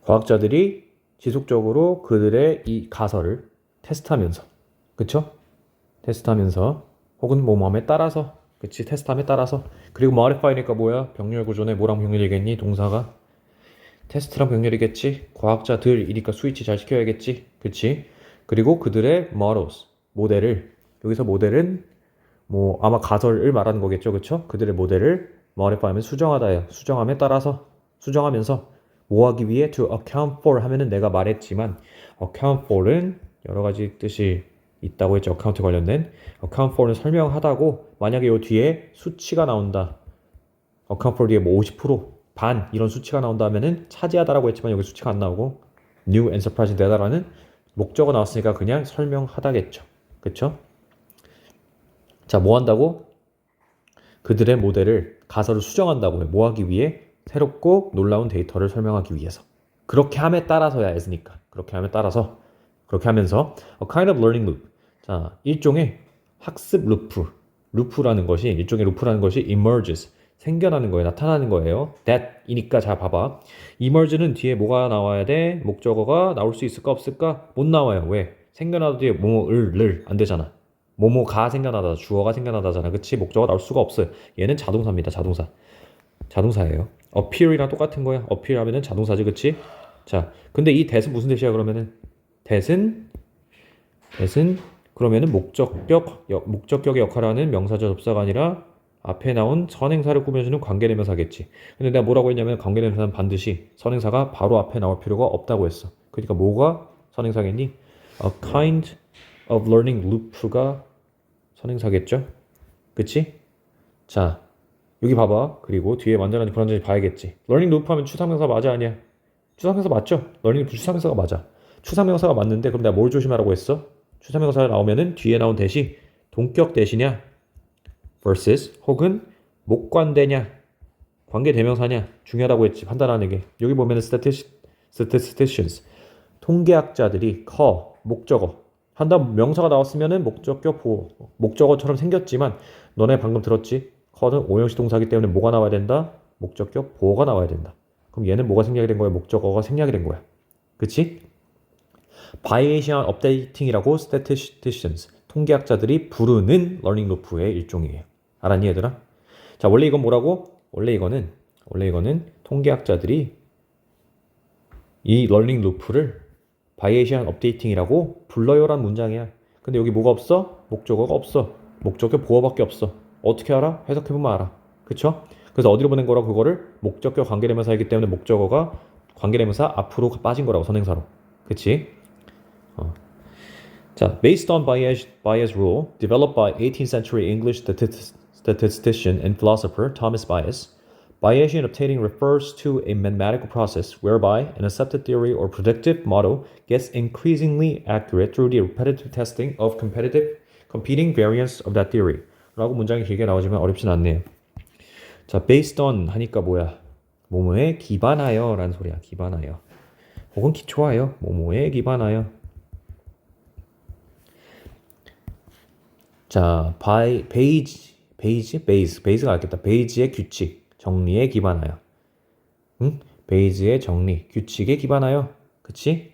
과학자들이 지속적으로 그들의 이 가설을 테스트하면서, 그쵸? 테스트하면서 혹은 뭐뭐함에 따라서, 그치? 테스트함에 따라서. 그리고 modify니까 뭐야? 병렬 구조네. 뭐랑 병렬이겠니? 동사가 테스트랑 병렬이겠지? 과학자들이니까 스위치 잘 시켜야겠지? 그치? 그리고 그들의 models, 모델을, 여기서 모델은 뭐 아마 가설을 말하는 거겠죠, 그쵸? 그들의 모델을 modify하면 수정하다예요. 수정함에 따라서, 수정하면서 뭐 하기 위해? to account for 하면은 내가 말했지만 account for는 여러 가지 뜻이 있다고 했죠. account 관련된 account for는 설명하다고. 만약에 요 뒤에 수치가 나온다. account for 뒤에 뭐 50%, 반 이런 수치가 나온다면은 차지하다라고 했지만 여기 수치가 안 나오고 new and surprising data라는 목적어 나왔으니까 그냥 설명하다겠죠. 그쵸? 자, 뭐 한다고? 그들의 모델을 가설을 수정한다고 해. 뭐 하기 위해? 새롭고 놀라운 데이터를 설명하기 위해서. 그렇게 함에 따라서야 as니까. 그렇게 함에 따라서. 그렇게 하면서 a kind of learning loop. 자, 일종의 학습 루프. 루프라는 것이 일종의 루프라는 것이 emerges. 생겨나는 거예요. 나타나는 거예요. that이니까 자 봐봐. emerge는 뒤에 뭐가 나와야 돼? 목적어가 나올 수 있을까 없을까? 못 나와요. 왜? 생겨나도 뒤에 뭐를 안 되잖아. 뭐뭐가 생겨나다, 주어가 생겨나다잖아. 그치? 목적어가 나올 수가 없어요. 얘는 자동사입니다. 자동사. 자동사예요. appear이랑 똑같은 거야. appear 하면은 자동사지. 그치? 자, 근데 이 that은 무슨 뜻이야 그러면은? that은 그러면은 목적격의 역할을 하는 명사절 접사가 아니라 앞에 나온 선행사를 꾸며주는 관계대명사겠지. 근데 내가 뭐라고 했냐면 관계대명사는 반드시 선행사가 바로 앞에 나올 필요가 없다고 했어. 그러니까 뭐가 선행사겠니? A kind of learning loop가 선행사겠죠? 그치? 자, 여기 봐봐. 그리고 뒤에 완전한지 불완전한지 봐야겠지. learning loop 하면 추상명사 맞아 아니야? 추상명사 맞죠? learning loop 추상명사가 맞아. 추상명사가 맞는데 그럼 내가 뭘 조심하라고 했어? 추상명사가 나오면은 뒤에 나온 대시 동격 대시냐? versus 혹은 목관대냐? 관계대명사냐? 중요하다고 했지. 판단하는 게. 여기 보면은 statisticians 통계학자들이 call 목적어 한다 명사가 나왔으면은 목적격 보호 목적어처럼 생겼지만 너네 방금 들었지? 커는 오형식 동사이기 때문에 뭐가 나와야 된다? 목적격 보호가 나와야 된다. 그럼 얘는 뭐가 생략이 된 거야? 목적어가 생략이 된 거야. 그치? Bayesian Updating이라고 statisticians 통계학자들이 부르는 러닝 루프의 일종이에요. 알았니 얘들아? 자, 원래 이건 뭐라고? 원래 이거는 통계학자들이 이 러닝 루프를 바이에이션 업데이팅이라고 불러요란 문장이야. 근데 여기 뭐가 없어? 목적어가 없어. 목적격 보어밖에 없어. 어떻게 알아? 해석해보면 알아. 그쵸? 그래서 어디로 보낸 거라고 그거를 목적격 관계대명사이기 때문에 목적어가 관계대명사 앞으로 빠진 거라고 선행사로. 그치? 자, based on Bayes rule, developed by 18th century English statistician and philosopher Thomas Bayesian updating refers to a mathematical process whereby an accepted theory or predictive model gets increasingly accurate through the repetitive testing of competing variants of that theory. 라고 문장이 길게 나오지만 어렵진 않네요. 자, based on 하니까 뭐야? 뭐뭐에 기반하여 라는 소리야. 기반하여. 혹은 기초하여. 뭐뭐에 기반하여. 자, 베이즈가 알겠다. 베이지의 규칙, 정리에 기반하여. 응? 베이지의 정리, 규칙에 기반하여. 그치?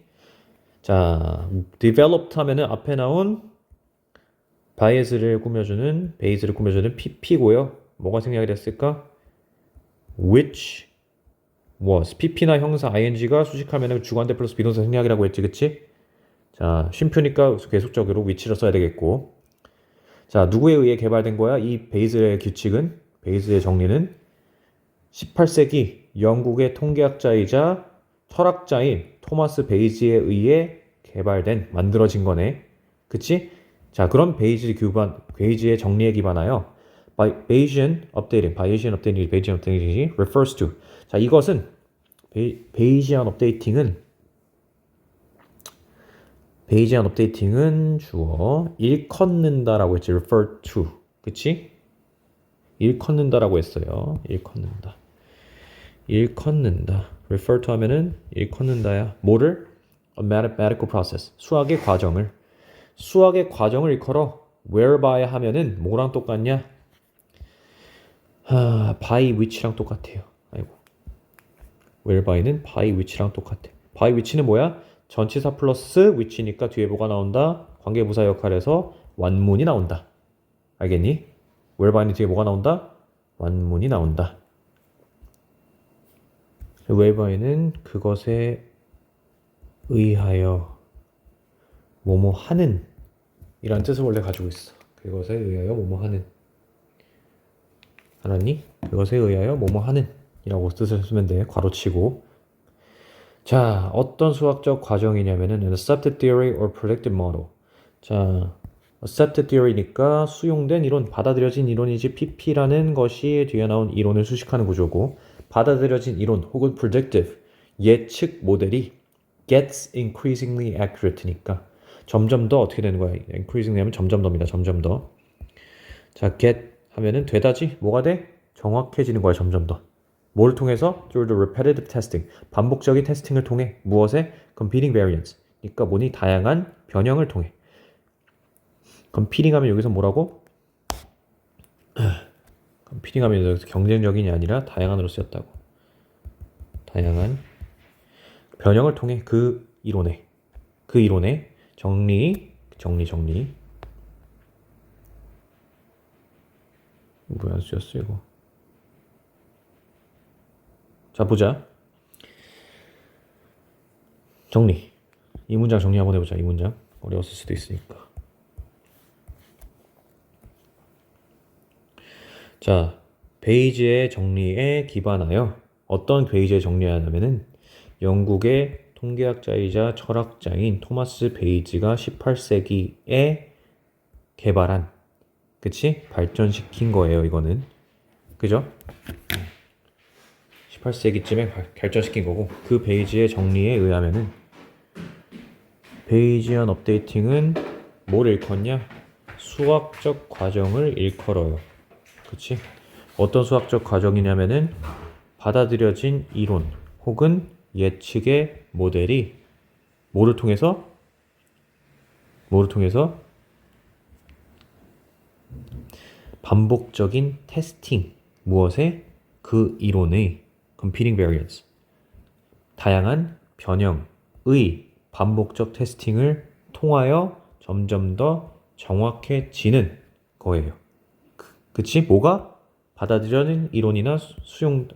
자, developed 하면은 앞에 나온 베이즈를 꾸며주는 PP고요. 뭐가 생략이 됐을까? which was. PP나 형사 ing가 수식하면은 주관대 플러스 비동사 생략이라고 했지, 그치? 자, 쉼표니까 계속적으로 which를 써야 되겠고. 자, 누구에 의해 개발된 거야? 이 베이즈의 규칙은, 베이즈의 정리는 18세기 영국의 통계학자이자 철학자인 토마스 베이지에 의해 만들어진 거네. 그치? 자, 그런 베이지의 정리에 기반하여 Bayesian updating refers to. 자, 이것은 Bayesian updating은 주어 일컫는다라고 했지. refer to. 그치? 일컫는다라고 했어요. 일컫는다. refer to 하면은 일컫는다야. 뭐를? A mathematical process. 수학의 과정을 일컬어. whereby 하면은 뭐랑 똑같냐? by which랑 똑같아요. 아이고. whereby는 by which랑 똑같아. by which는 뭐야? 전치사 플러스 which니까 뒤에 뭐가 나온다? 관계부사 역할에서 완문이 나온다. 알겠니? whereby는 뒤에 뭐가 나온다? 완문이 나온다. whereby는 그것에 의하여 뭐뭐 하는 이란 뜻을 원래 가지고 있어. 그것에 의하여 뭐뭐 하는. 알았니? 그것에 의하여 뭐뭐 하는 이라고 뜻을 쓰면 돼. 괄호치고. 자, 어떤 수학적 과정이냐면은 an accepted theory or predictive model. 자, accepted theory니까 수용된 이론, 받아들여진 이론이지 PP라는 것이 뒤에 나온 이론을 수식하는 구조고, 받아들여진 이론 혹은 predictive, 예측 모델이 gets increasingly accurate니까 점점 더 어떻게 되는 거야? increasingly 하면 점점 더입니다. 점점 더. 자, get 하면은 되다지 뭐가 돼? 정확해지는 거야. 점점 더. 뭐를 통해서? Through the repetitive testing. 반복적인 테스팅을 통해. 무엇에? Competing variants. 그러니까 뭐니? 다양한 변형을 통해. competing 하면 여기서 뭐라고? competing 하면 여기서 경쟁적인이 아니라 다양한으로 쓰였다고. 다양한 변형을 통해 그 이론의 정리. 왜 안 쓰였어 이거? 자, 보자. 정리. 이 문장 정리 한번 해보자. 이 문장 어려웠을 수도 있으니까. 자, 베이지의 정리에 기반하여. 어떤 베이지의 정리하냐면은 영국의 통계학자이자 철학자인 토마스 베이지가 18세기에 개발한, 그치? 발전시킨 거예요. 이거는 그죠? 18세기쯤에 발전시킨 거고, 그 베이지의 정리에 의하면은 베이지안 업데이팅은 뭘 일컫냐? 수학적 과정을 일컬어요. 그치? 어떤 수학적 과정이냐면은 받아들여진 이론 혹은 예측의 모델이 뭐를 통해서? 뭐를 통해서? 반복적인 테스팅. 무엇에? 그 이론의 competing variance. 다양한 변형의 반복적 테스팅을 통하여 점점 더 정확해지는 거예요. 그치? 뭐가? 받아들여진 이론이나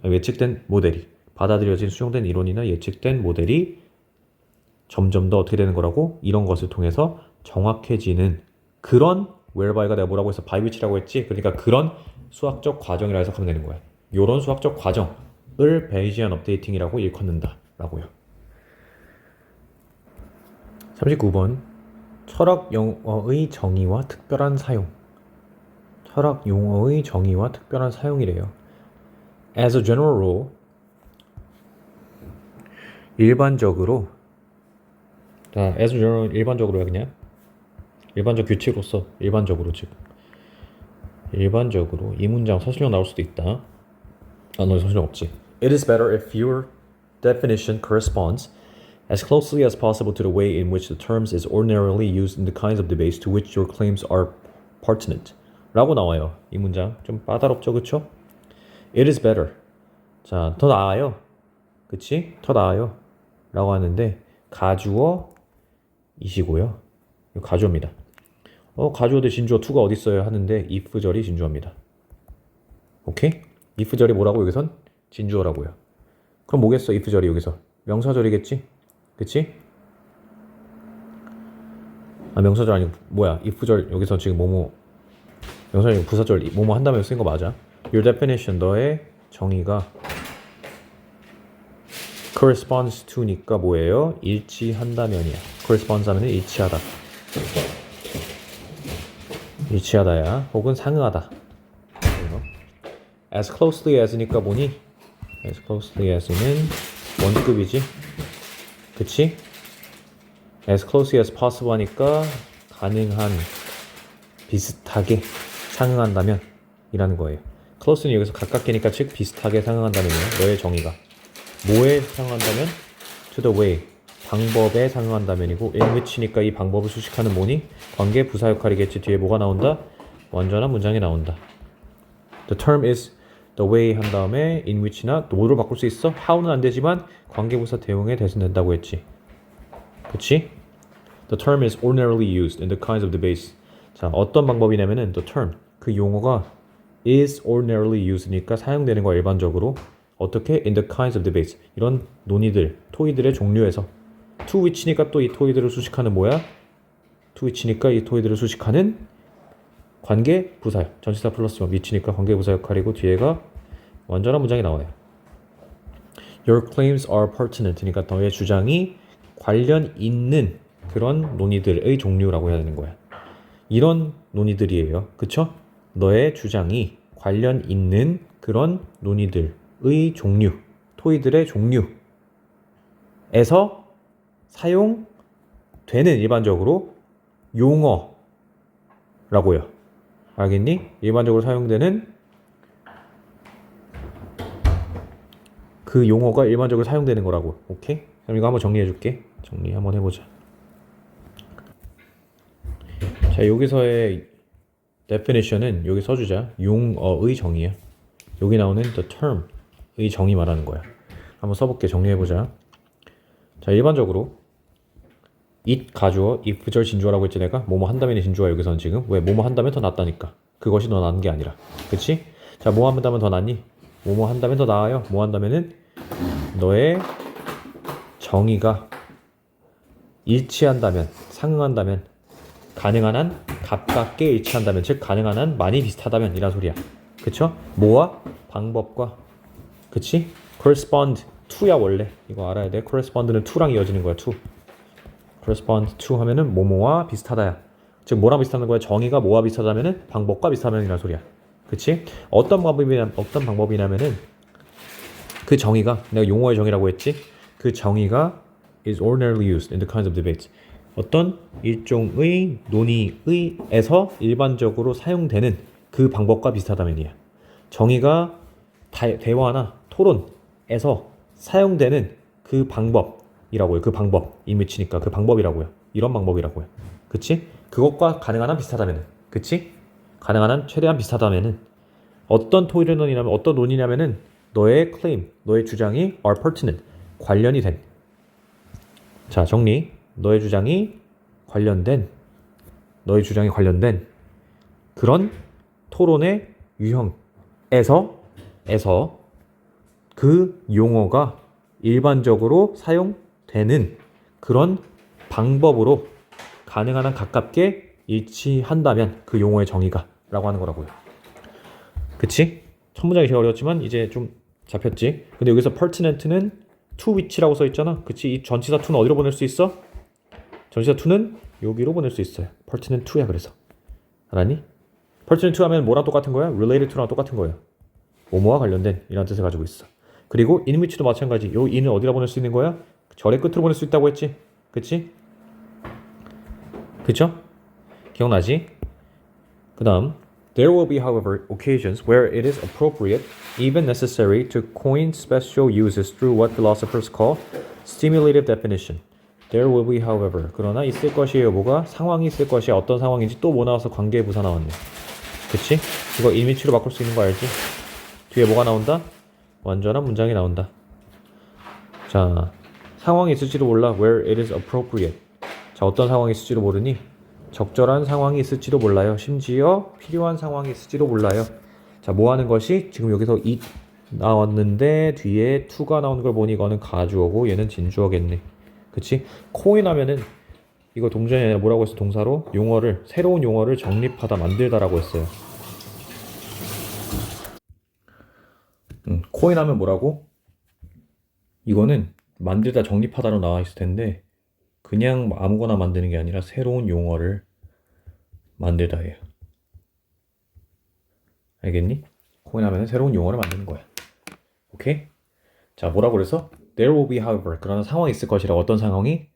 예측된 모델이 받아들여진 수용된 이론이나 예측된 모델이 점점 더 어떻게 되는 거라고? 이런 것을 통해서 정확해지는 그런 whereby가 내가 뭐라고 해서 by which라고 했지? 그러니까 그런 수학적 과정이라 해석하면 되는 거야. 요런 수학적 과정을 베이지안 업데이팅이라고 일컫는다 라고요. 39번 철학 용어의 정의와 특별한 사용. 철학 용어의 정의와 특별한 사용이래요. As a general rule, 일반적으로, 자, as a general 일반적으로야 그냥 일반적 규칙으로서 일반적으로 지금 일반적으로 이 문장 서술형 나올 수도 있다. 너 서술형 없지. It is better if your definition corresponds as closely as possible to the way in which the terms is ordinarily used in the kinds of debates to which your claims are pertinent. 라고 나와요. 이 문장 좀 까다롭죠, 그쵸? It is better. 자, 더 나아요. 그치? 더 나아요. 라고 하는데 가주어 이시고요. 이거 가주어입니다. 가주어 대 진주어 to가 어디 있어요? 하는데 if절이 진주어입니다. 오케이? if절이 뭐라고 여기선? 진주어라고요. 그럼 뭐겠어? if절이 여기서 명사절이겠지? 그치? 명사절 아니고 뭐야? if절 여기서 지금 뭐뭐 명사절 아니고 부사절 뭐뭐 한다면 쓴 거 맞아? Your definition 너의 정의가 corresponds to니까 뭐예요? 일치한다면이야. corresponds 하면 일치하다. 일치하다야. 혹은 상응하다. as closely as니까 뭐니? as closely as는 원급이지. 그치? as closely as possible 하니까 가능한 비슷하게 상응한다면 이라는 거예요. close는 여기서 가깝게니까 즉 비슷하게 상응한다면이요. 너의 정의가 뭐에 상응한다면? to the way 방법에 상응한다면이고 in which니까 이 방법을 수식하는 뭐니? 관계 부사 역할이겠지. 뒤에 뭐가 나온다? 완전한 문장이 나온다. The term is the way 한 다음에 in which나 뭐로 바꿀 수 있어? how는 안 되지만 관계부사 대용에 대신된다고 했지. 그치? The term is ordinarily used in the kinds of debates. 자, 어떤 방법이냐면은 the term 그 용어가 is ordinarily used니까 사용되는 거야 일반적으로. 어떻게? In the kinds of debates. 이런 논의들, 토의들의 종류에서. to which니까 또 이 토의들을 수식하는 뭐야? to which니까 이 토의들을 수식하는 관계 부사. 전치사 플러스 which니까 관계 부사 역할이고 뒤에가 완전한 문장이 나와요. Your claims are pertinent. 그러니까 너의 주장이 관련 있는 그런 논의들의 종류라고 해야 되는 거야. 이런 논의들이에요. 그쵸? 너의 주장이 관련 있는 그런 논의들의 종류, 토의들의 종류에서 사용되는 일반적으로 용어라고요. 알겠니? 일반적으로 사용되는 그 용어가 일반적으로 사용되는 거라고. 오케이? 그럼 이거 한번 정리해 줄게. 정리 한번 해보자. 자, 여기서의 definition은 여기 써주자. 용어의 정의야. 여기 나오는 the term의 정의 말하는 거야. 한번 써볼게. 정리해보자. 자, 일반적으로 it 가주어, if절 진주어라고 했지 내가? 뭐뭐 한다면이 진주어야 여기서는 지금. 왜? 뭐뭐 한다면 더 낫다니까. 그것이 더 나은 게 아니라. 그치? 자, 뭐 한다면 더 낫니? 뭐뭐 한다면 더 나아요. 뭐 한다면은 너의 정의가 일치한다면, 상응한다면, 가능한 한 가깝게 일치한다면, 즉 가능한 한 많이 비슷하다면 이란 소리야. 그쵸? 뭐와? 방법과. 그치? correspond to야 원래. 이거 알아야 돼. correspond는 to랑 이어지는 거야. to. correspond to 하면은 뭐뭐와 비슷하다야. 즉 뭐랑 비슷한 거야? 정의가 뭐와 비슷하다면은 방법과 비슷하다면 이란 소리야. 그치? 어떤 방법이냐면은 그 정의가 내가 용어의 정의라고 했지? 그 정의가 is ordinarily used in the kinds of debates. 어떤 일종의 논의에서 일반적으로 사용되는 그 방법과 비슷하다면이야. 정의가 대화나 토론에서 사용되는 그 방법이라고요. 그 방법, 이미치니까 그 방법이라고요. 이런 방법이라고요. 그치? 그것과 가능한 한 비슷하다면은. 그치? 가능한 한 최대한 비슷하다면은 어떤 토론이냐면 어떤 논의냐면은 너의 claim, 너의 주장이 are pertinent, 관련이 된. 자, 정리. 너의 주장이 관련된 너의 주장이 관련된 그런 토론의 유형에서 그 용어가 일반적으로 사용되는 그런 방법으로 가능한 한 가깝게 일치한다면 그 용어의 정의가 라고 하는 거라고요. 그치? 첫 문장이 제일 어려웠지만 이제 좀 잡혔지. 근데 여기서 pertinent는 to which라고 써 있잖아. 그치? 이 전치사 to는 어디로 보낼 수 있어? 전치사 to는 여기로 보낼 수 있어요. pertinent to야 그래서. 알았니? pertinent to 하면 뭐랑 똑같은 거야? related to랑 똑같은 거예요. 뭐뭐와 관련된 이런 뜻을 가지고 있어. 그리고 in which도 마찬가지. 요 in은 어디다 보낼 수 있는 거야? 절의 끝으로 보낼 수 있다고 했지. 그치? 그쵸? 기억나지? 그 다음 There will be, however, occasions where it is appropriate, even necessary, to coin special uses through what philosophers call stimulative definition. There will be, however. 그러나 있을 것이에요. 뭐가? 상황이 있을 것이야. 어떤 상황인지 또 뭐 나와서 관계 부사 나왔네. 그치? 이거 in which로 바꿀 수 있는 거 알지? 뒤에 뭐가 나온다? 완전한 문장이 나온다. 자, 상황이 있을지도 몰라. Where it is appropriate. 자, 어떤 상황이 있을지도 모르니? 적절한 상황이 있을지도 몰라요. 심지어 필요한 상황이 있을지도 몰라요. 자, 뭐 하는 것이? 지금 여기서 it 나왔는데 뒤에 to가 나오는 걸 보니 이거는 가주어고 얘는 진주어겠네. 그치? 코인 하면은 이거 동전이 아니라 뭐라고 했어? 동사로 용어를 새로운 용어를 정립하다 만들다라고 했어요. 코인 하면 뭐라고? 이거는 만들다 정립하다로 나와 있을 텐데 그냥 아무거나 만드는 게 아니라 새로운 용어를 만들다 해요. 알겠니? 코인 하면 새로운 용어를 만드는 거야. 오케이? 자, 뭐라고 그래서? There will be, however. 그러나 상황이 있을 것이라. 어떤 상황이?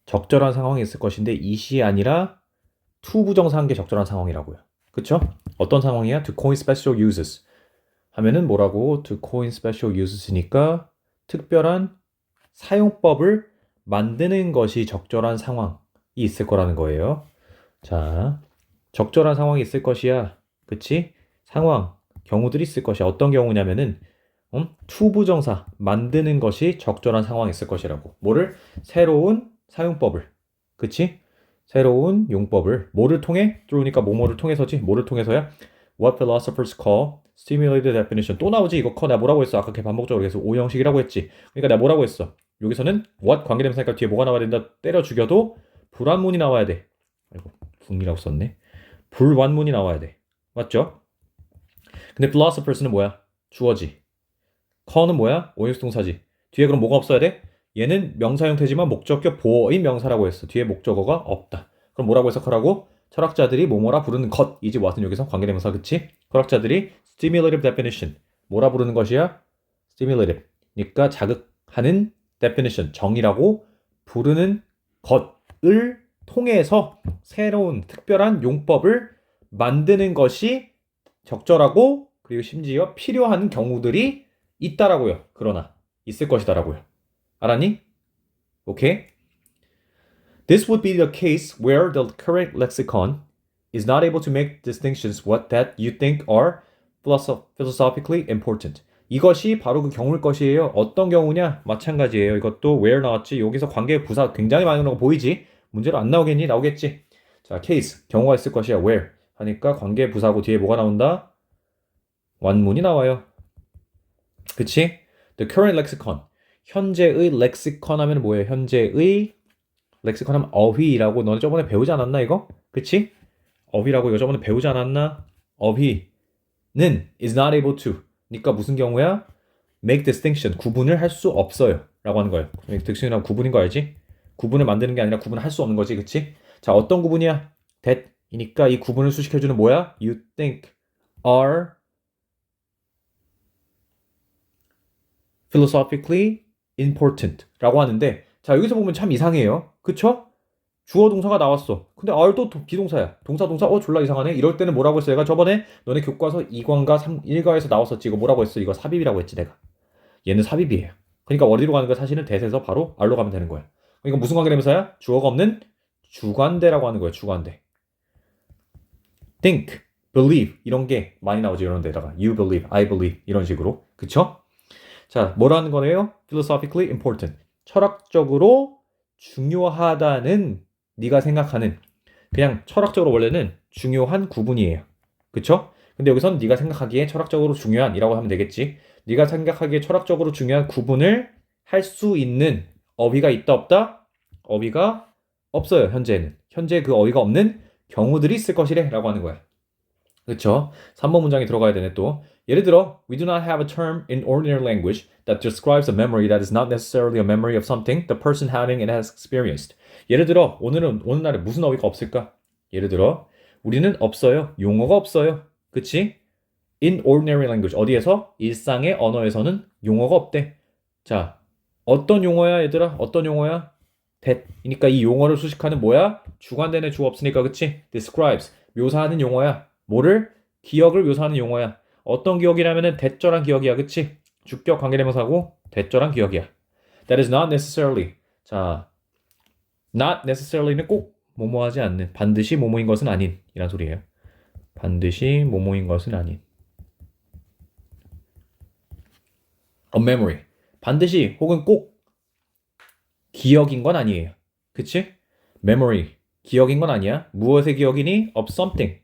적절한 상황이 있을 것인데 it이 아니라 to 부정사한 게 적절한 상황이라고요. 그쵸? 어떤 상황이야? To coin special uses. 하면은 뭐라고? To coin special uses니까 특별한 사용법을 만드는 것이 적절한 상황이 있을 거라는 거예요. 자, 적절한 상황이 있을 것이야. 그치? 상황, 경우들이 있을 것이야. 어떤 경우냐면은 to 부정사, 만드는 것이 적절한 상황이 있을 것이라고. 뭐를? 새로운 사용법을. 그치? 새로운 용법을. 뭐를 통해? 그러니까 뭐뭐를 통해서지? 뭐를 통해서야? What philosophers call stimulated definition. 또 나오지? 이거 내가 뭐라고 했어? 아까 걔 반복적으로 계속 오형식이라고 했지. 그러니까 내가 뭐라고 했어? 여기서는 what 관계대명사니까 뒤에 뭐가 나와야 된다? 때려 죽여도 불완문이 나와야 돼. 아이고, 붕이라고 썼네. 불완문이 나와야 돼. 맞죠? 근데 philosophers는 뭐야? 주어지. call는 뭐야? 오형식 동사지. 뒤에 그럼 뭐가 없어야 돼? 얘는 명사 형태지만 목적격 보어인 명사라고 했어. 뒤에 목적어가 없다. 그럼 뭐라고 해석하라고? 철학자들이 뭐뭐라 부르는 것이지 what은 여기서 관계대명사. 그치? 철학자들이 stimulative definition. 뭐라 부르는 것이야? stimulative. 그러니까 자극하는 definition. 정의라고 부르는 것을 통해서 새로운 특별한 용법을 만드는 것이 적절하고 그리고 심지어 필요한 경우들이 있다라고요. 그러나 있을 것이다라고요. 알았니? 오케이? This would be the case where the current lexicon is not able to make distinctions what that you think are philosophically important. 이것이 바로 그 경우일 것이에요. 어떤 경우냐? 마찬가지예요. 이것도 where 나왔지. 여기서 관계 부사 굉장히 많이 나오는 거 보이지? 문제로 안 나오겠니? 나오겠지. 자, case 경우가 있을 것이야. where 하니까 관계 부사고 뒤에 뭐가 나온다? 완문이 나와요. 그치? The current lexicon. 현재의 렉시컨 하면 뭐예요? 현재의 렉시컨 하면 어휘라고 너네 저번에 배우지 않았나 이거? 그치? 어휘라고 이거 저번에 배우지 않았나? 어휘는 is not able to. 그러니까 무슨 경우야? make distinction. 구분을 할 수 없어요. 라고 하는 거예요. make distinction이란 구분인 거 알지? 구분을 만드는 게 아니라 구분을 할 수 없는 거지. 그치? 자, 어떤 구분이야? that 이니까 이 구분을 수식해주는 뭐야? You think are philosophically important 라고 하는데 자 여기서 보면 참 이상해요. 그쵸? 주어 동사가 나왔어. 근데 R도 비동사야. 동사 졸라 이상하네. 이럴 때는 뭐라고 했어? 내가 저번에 너네 교과서 2과인가 1과에서 나왔었지. 이거 뭐라고 했어? 이거 삽입이라고 했지 내가. 얘는 삽입이에요. 그러니까 어디로 가는 거야? 사실은 대세에서 바로 R로 가면 되는 거야. 그러니까 무슨 관계대명사야? 주어가 없는 주관대라고 하는 거예요. 주관대. think, believe 이런 게 많이 나오죠. 이런 데다가 you believe, I believe 이런 식으로. 그쵸? 자, 뭐라는 거예요? philosophically important. 철학적으로 중요하다는 네가 생각하는 그냥 철학적으로 원래는 중요한 구분이에요. 그쵸? 근데 여기선 네가 생각하기에 철학적으로 중요한이라고 하면 되겠지. 네가 생각하기에 철학적으로 중요한 구분을 할 수 있는 어휘가 있다 없다? 어휘가 없어요. 현재는. 현재 그 어휘가 없는 경우들이 있을 것이래 라고 하는 거야. 그쵸? 3번 문장에 들어가야 되네 또. 예를 들어, we do not have a term in ordinary language that describes a memory that is not necessarily a memory of something the person having it has experienced. 예를 들어, 오늘날에 무슨 어휘가 없을까? 예를 들어, 우리는 없어요. 용어가 없어요. 그치? In ordinary language. 어디에서? 일상의 언어에서는 용어가 없대. 자, 어떤 용어야, 얘들아? 어떤 용어야? that이니까 이 용어를 수식하는 뭐야? 주관대는 주어 없으니까, 그치? describes. 묘사하는 용어야. 뭐를? 기억을 묘사하는 용어야. 어떤 기억이라면은 대절한 기억이야. 그치? 주격 관계대명사고 대절한 기억이야. That is not necessarily. 자, not necessarily,는 꼭 뭐뭐하지 않는, 반드시 뭐뭐인 것은 아닌 이란 소리예요. 반드시 뭐뭐인 것은 아닌. A memory. 반드시 혹은 꼭 기억인 건 아니에요. 그치? memory. 기억인 건 아니야. 무엇의 기억이니? of something.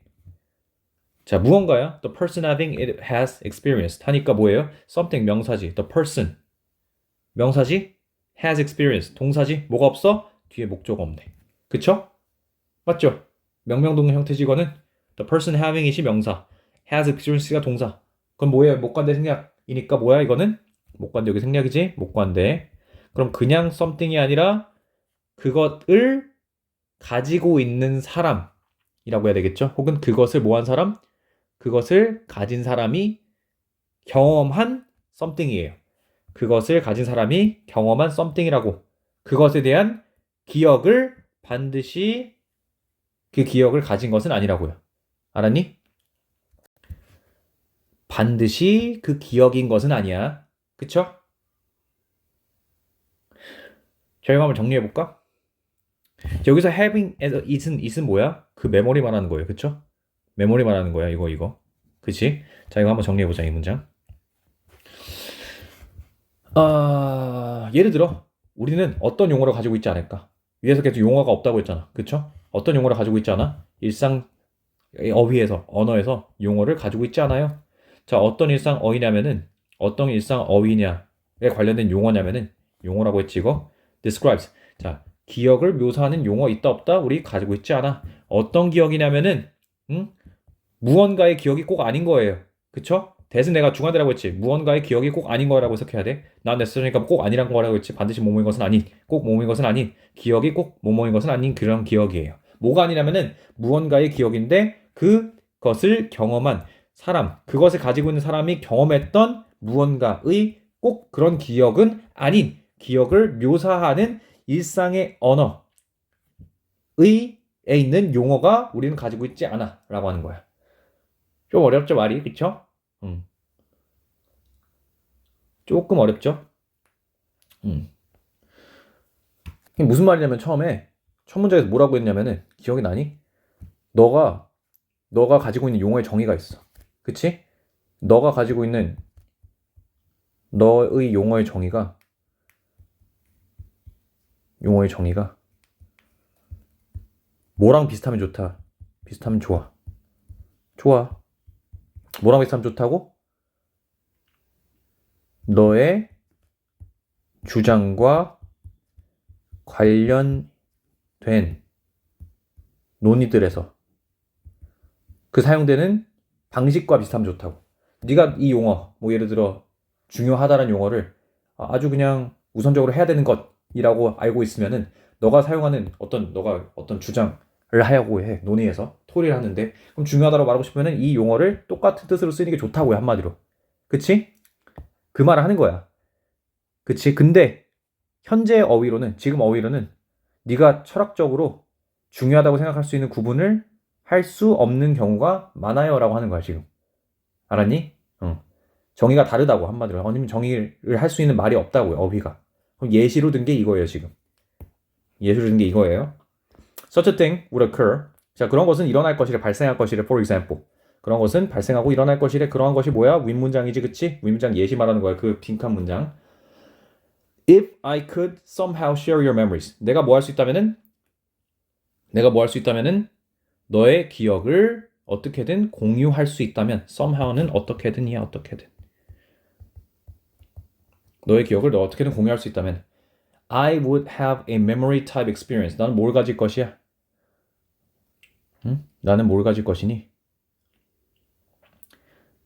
자, 무언가야? The person having it has experienced. 하니까 뭐예요? something 명사지. The person. 명사지? has experienced. 동사지? 뭐가 없어? 뒤에 목조가 없네. 그쵸? 맞죠? 명명동 형태직어는 the person having it이 명사. has experienced가 동사. 그럼 뭐예요? 목관대 생략이니까 뭐야 이거는? 목관대 여기 생략이지? 목관대. 그럼 그냥 something이 아니라 그것을 가지고 있는 사람이라고 해야 되겠죠? 혹은 그것을 뭐한 사람? 그것을 가진 사람이 경험한 something이에요. 그것을 가진 사람이 경험한 something이라고. 그것에 대한 기억을 반드시 그 기억을 가진 것은 아니라고요. 알았니? 반드시 그 기억인 것은 아니야. 그쵸? 자, 이거 한번 정리해볼까? 여기서 having에서 it은 뭐야? 그 메모리 말하는 거예요. 그쵸? 메모리 말하는 거야. 이거. 그치? 자, 이거 한번 정리해보자. 이 문장. 예를 들어 우리는 어떤 용어를 가지고 있지 않을까? 위에서 계속 용어가 없다고 했잖아. 그쵸? 어떤 용어를 가지고 있지 않아? 일상 어휘에서, 언어에서 용어를 가지고 있지 않아요. 자, 어떤 일상 어휘냐면은 어떤 일상 어휘냐에 관련된 용어냐면은 용어라고 했지 이거? describes. 자, 기억을 묘사하는 용어 있다 없다? 우리 가지고 있지 않아. 어떤 기억이냐면은 무언가의 기억이 꼭 아닌 거예요. 그쵸? 대신 내가 중간대라고 했지. 무언가의 기억이 꼭 아닌 거라고 해석해야 돼. 난 necessarly니까 꼭 아니란 거라고 했지. 반드시 뭐뭐인 것은 아닌. 꼭 뭐뭐인 것은 아닌. 기억이 꼭 뭐뭐인 것은 아닌 그런 기억이에요. 뭐가 아니냐면은 무언가의 기억인데 그것을 경험한 사람, 그것을 가지고 있는 사람이 경험했던 무언가의 꼭 그런 기억은 아닌 기억을 묘사하는 일상의 언어의 에 있는 용어가 우리는 가지고 있지 않아 라고 하는 거야. 좀 어렵죠 말이? 그쵸? 조금 어렵죠? 무슨 말이냐면 처음에 첫 문장에서 뭐라고 했냐면은 기억이 나니? 너가 가지고 있는 용어의 정의가 있어. 그치? 너가 가지고 있는 너의 용어의 정의가 뭐랑 비슷하면 좋다. 비슷하면 좋아. 뭐랑 비슷하면 좋다고? 너의 주장과 관련된 논의들에서 그 사용되는 방식과 비슷하면 좋다고. 네가 이 용어, 뭐 예를 들어 중요하다는 용어를 아주 그냥 우선적으로 해야 되는 것이라고 알고 있으면은 너가 사용하는 너가 어떤 주장을 하려고 해. 논의에서 토의를 하는데 그럼 중요하다고 말하고 싶으면은 이 용어를 똑같은 뜻으로 쓰는 게 좋다고요. 한마디로. 그치? 그 말을 하는 거야. 그치? 근데 현재 어휘로는 지금 어휘로는 네가 철학적으로 중요하다고 생각할 수 있는 구분을 할 수 없는 경우가 많아요 라고 하는 거야 지금. 알았니? 정의가 다르다고 한마디로. 아니면 정의를 할 수 있는 말이 없다고요 어휘가. 그럼 예시로 든 게 이거예요 지금. 예시로 든 게 이거예요. Such a thing would occur. 자, 그런 것은 일어날 것이래, 발생할 것이래. For example. 그런 것은 발생하고 일어날 것이래. 그러한 것이 뭐야? 윗문장이지, 그치? 윗문장 예시 말하는 거야. 그 빈칸 문장. If I could somehow share your memories. 내가 뭐 할 수 있다면은 너의 기억을 어떻게든 공유할 수 있다면 somehow는 어떻게든이야, 어떻게든. 너의 기억을 너 어떻게든 공유할 수 있다면 I would have a memory type experience. 나는 뭘 가질 것이야? 응? 나는 뭘 가질 것이니?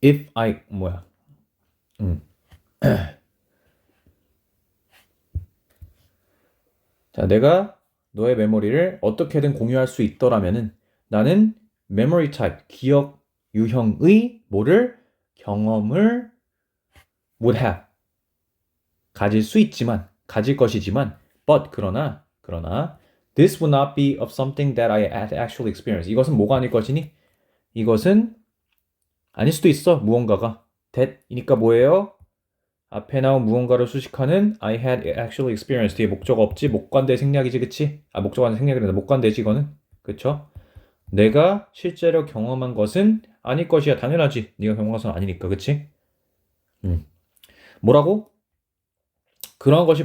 If I 뭐야? 자, 내가 너의 메모리를 어떻게든 공유할 수 있더라면은 나는 memory type, 기억 유형의 뭐를 경험을 would have 가질 수 있지만 가질 것이지만 but 그러나 this would not be of something that I had actually experienced. 이것은 뭐가 아닐 것이니? 이것은 아닐 수도 있어. 무언가가 that이니까 뭐예요? 앞에 나온 무언가를 수식하는 I had actually experienced 뒤에 목적 없지? 목관대 생략이지, 그치? 목적관대 생략이란다. 목관대지 이거는. 그쵸? 내가 실제로 경험한 것은 아닐 것이야. 당연하지. 네가 경험한 것은 아니니까, 그치? 뭐라고? 그러한 것이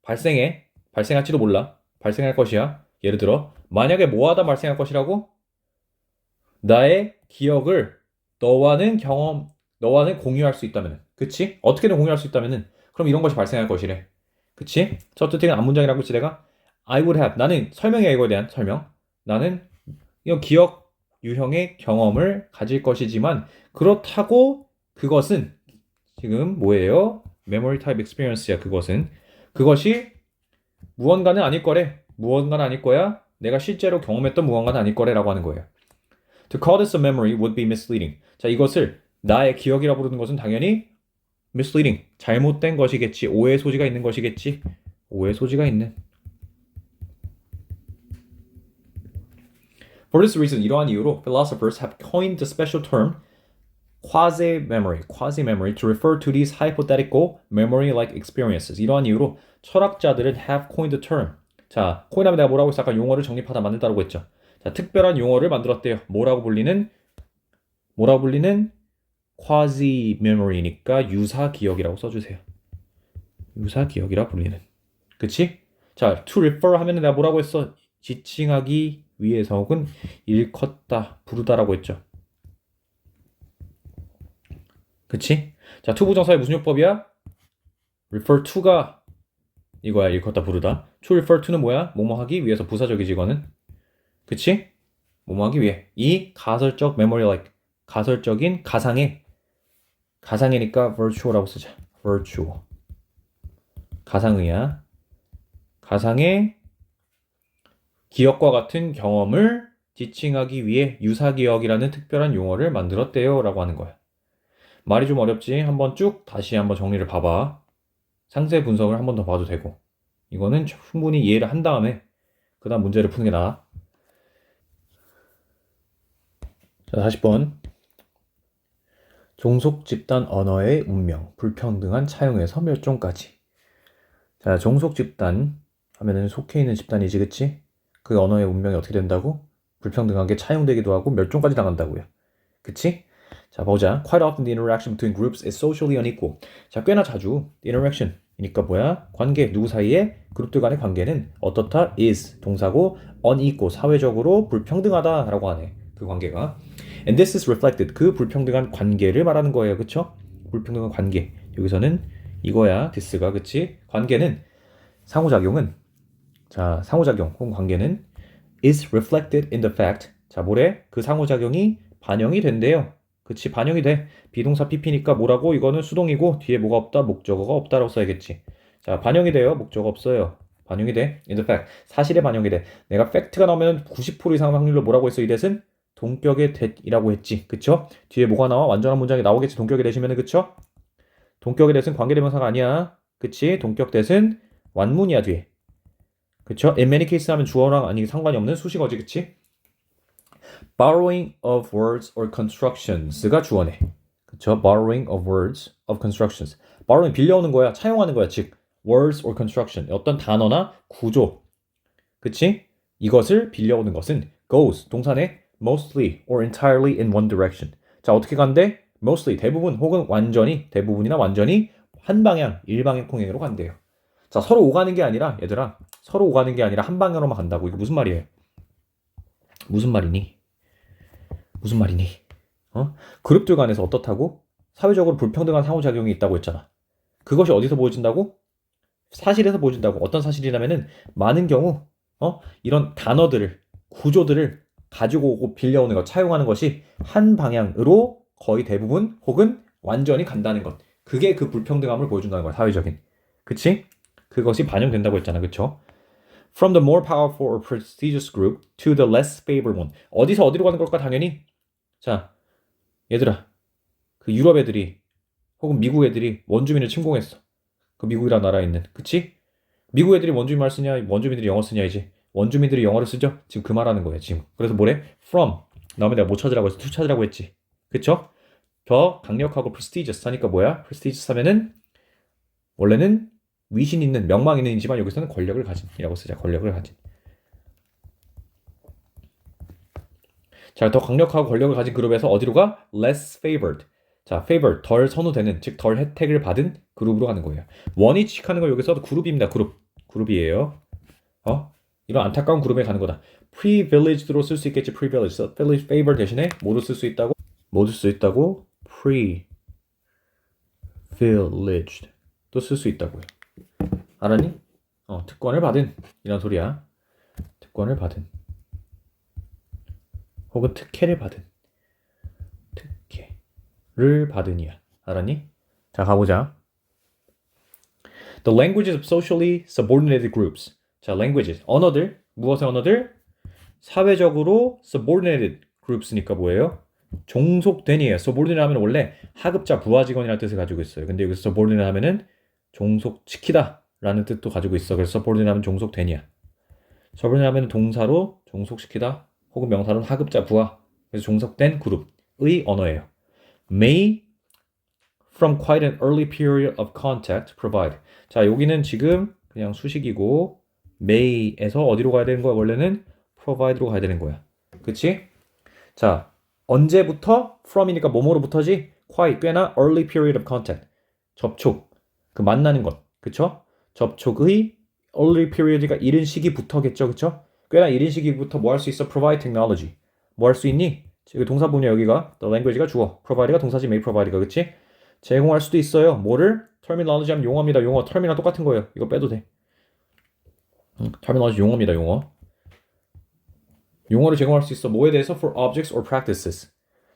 발생할지도 몰라. 발생할 것이야. 예를 들어 만약에 뭐하다 발생할 것이라고? 나의 기억을 너와는 공유할 수 있다면, 그치? 어떻게든 공유할 수 있다면은 그럼 이런 것이 발생할 것이래. 그치? 첫 번째는 앞문장이라고 했지 내가. I would have. 나는 설명이야, 이거에 대한 설명. 나는 이런 기억 유형의 경험을 가질 것이지만 그렇다고 그것은 지금 뭐예요? memory type experience야. 그것이 무언가는 아닐 거래. 무언가는 아닐 거야. 내가 실제로 경험했던 무언가는 아닐 거래라고 하는 거예요. To call this a memory would be misleading. 자, 이것을 나의 기억이라 부르는 것은 당연히 misleading, 잘못된 것이겠지. 오해 소지가 있는 것이겠지. 오해 소지가 있는. For this reason, 이러한 이유로 philosophers have coined the special term quasi-memory to refer to these hypothetical memory-like experiences. 이러한 이유로 철학자들은 have coined the term. 자, 코인하면 내가 뭐라고 했어? 아까 용어를 정립하다 만든다고 했죠. 자, 특별한 용어를 만들었대요. 뭐라고 불리는 quasi-memory니까 유사기억이라고 써주세요. 유사기억이라 불리는. 그치? 자, to refer 하면 내가 뭐라고 했어? 지칭하기 위해서 혹은 일컫다, 부르다라고 했죠. 그치? 자, to 부정사의 무슨 요법이야? refer to가 이거야. 일컫다, 부르다. to refer to는 뭐야? 뭐뭐 하기 위해서 부사적이지 이거는. 그치? 뭐뭐 하기 위해. 이 가설적 memory like 가설적인 가상이니까 virtual라고 쓰자. virtual. 가상의야. 가상의 기억과 같은 경험을 지칭하기 위해 유사기억이라는 특별한 용어를 만들었대요 라고 하는 거야. 말이 좀 어렵지? 한번 쭉 다시 한번 정리를 봐봐. 상세 분석을 한번 더 봐도 되고. 이거는 충분히 이해를 한 다음에 그 다음 문제를 푸는 게 나아. 자, 40번. 종속 집단 언어의 운명, 불평등한 차용에서 멸종까지. 자, 종속 집단 하면은 속해 있는 집단이지, 그치? 그 언어의 운명이 어떻게 된다고? 불평등하게 차용되기도 하고 멸종까지 당한다고요. 그치? 자, 보자. Quite often the interaction between groups is socially unequal. 자, 꽤나 자주 interaction 이니까 뭐야? 관계, 누구 사이에? 그룹들 간의 관계는 어떻다? is 동사고 unequal, 사회적으로 불평등하다라고 하네. 그 관계가. And this is reflected. 그 불평등한 관계를 말하는 거예요. 그쵸? 불평등한 관계. 여기서는 이거야. this가. 그치? 관계는 상호작용 혹은 관계는 is reflected in the fact. 자, 뭐래? 그 상호작용이 반영이 된대요. 그치? 반영이 돼. 비동사 pp니까 뭐라고? 이거는 수동이고 뒤에 뭐가 없다? 목적어가 없다라고 써야겠지. 자, 반영이 돼요. 목적어 없어요. 반영이 돼. in the fact. 사실에 반영이 돼. 내가 팩트가 나오면 90% 이상 확률로 뭐라고 했어? 이 that은 동격의 that이라고 했지. 그쵸? 뒤에 뭐가 나와? 완전한 문장이 나오겠지. 동격의 that이면은. 그쵸? 동격의 that은 관계대명사가 아니야. 그치? 동격 that은 완문이야 뒤에. 그쵸? in many cases 하면 주어랑 아니 상관이 없는 수식어지. 그치? borrowing of words or constructions가 주어네. 그쵸? borrowing of words of constructions. borrowing 빌려오는 거야. 차용하는 거야. 즉 words or construction. 어떤 단어나 구조. 그치? 이것을 빌려오는 것은 goes 동사네 mostly or entirely in one direction. 자, 어떻게 간대? mostly 대부분 혹은 완전히 대부분이나 완전히 한 방향 일방향 통행으로 간대요. 자, 서로 오가는 게 아니라 얘들아 서로 오가는 게 아니라 한 방향으로만 간다고. 이거 무슨 말이에요? 무슨 말이니? 무슨 말이니? 그룹들 간에서 어떻다고? 사회적으로 불평등한 상호작용이 있다고 했잖아. 그것이 어디서 보여진다고? 사실에서 보여진다고. 어떤 사실이냐면은 많은 경우 이런 단어들을 구조들을 가지고 오고 빌려오는 것, 차용하는 것이 한 방향으로 거의 대부분 혹은 완전히 간다는 것. 그게 그 불평등함을 보여준다는 거야, 사회적인. 그치? 그것이 반영된다고 했잖아, 그쵸? From the more powerful or prestigious group to the less favored one. 어디서 어디로 가는 걸까, 당연히? 자, 얘들아, 그 유럽 애들이 혹은 미국 애들이 원주민을 침공했어. 그 미국이라는 나라에 있는, 그치? 미국 애들이 원주민 말 쓰냐, 원주민들이 영어 쓰냐, 이제. 원주민들이 영어를 쓰죠? 지금 그 말하는 거예요, 지금. 그래서 뭐래? From. 다음에 내가 뭐 찾으라고 해서 to 찾으라고 했지. 그쵸? 더 강력하고 prestigious 하니까 뭐야? prestigious 하면은 원래는 위신 있는, 명망 있는 이지만 여기서는 권력을 가진이라고 쓰자. 권력을 가진. 자, 더 강력하고 권력을 가진 그룹에서 어디로 가? less favored. 자, favored, 덜 선호되는, 즉 덜 혜택을 받은 그룹으로 가는 거예요. 원이 취직하는 걸 여기서 그룹입니다. 그룹이에요. 이런 안타까운 그룹에 가는 거다. privileged로 쓸 수 있겠지. privileged. favor 대신에 뭐로 쓸 수 있다고? 뭐로 쓸 수 있다고? privileged 또 쓸 수 있다고요. 알았니? 특권을 받은 이런 소리야. 특권을 받은 혹은 특혜를 받은 특혜를 받은이야. 알았니? 자, 가보자. The languages of socially subordinated groups. 자, languages, 언어들. 무엇의 언어들? 사회적으로 subordinated groups니까 뭐예요? 종속된이에요. subordinate 하면 원래 하급자, 부하 직원이라는 뜻을 가지고 있어요. 근데 여기서 subordinate 하면은 종속시키다 라는 뜻도 가지고 있어. 그래서 subordinate 하면 종속된이야. subordinate 하면 동사로 종속시키다 혹은 명사로 하급자, 부하. 그래서 종속된 그룹의 언어예요. May from quite an early period of contact provide. 자, 여기는 지금 그냥 수식이고 may에서 어디로 가야 되는 거야? 원래는 provide로 가야 되는 거야. 그치? 자, 언제부터? from이니까 뭐뭐로부터지? quite, 꽤나 early period of contact. 접촉, 그 만나는 것. 그쵸? 접촉의 early period가 이른 시기부터겠죠. 그쵸? 꽤나 이른 시기부터 뭐 할 수 있어? provide technology. 뭐 할 수 있니? 지금 동사분야 여기가 the language가 주어, provide가 동사지, may provide가. 그치? 제공할 수도 있어요. 뭐를? terminology 하면 용어입니다. 용어. term이랑 똑같은 거예요. 이거 빼도 돼. terminology 용어입니다. 용어. 용어를 제공할 수 있어. 뭐에 대해서? for objects or practices.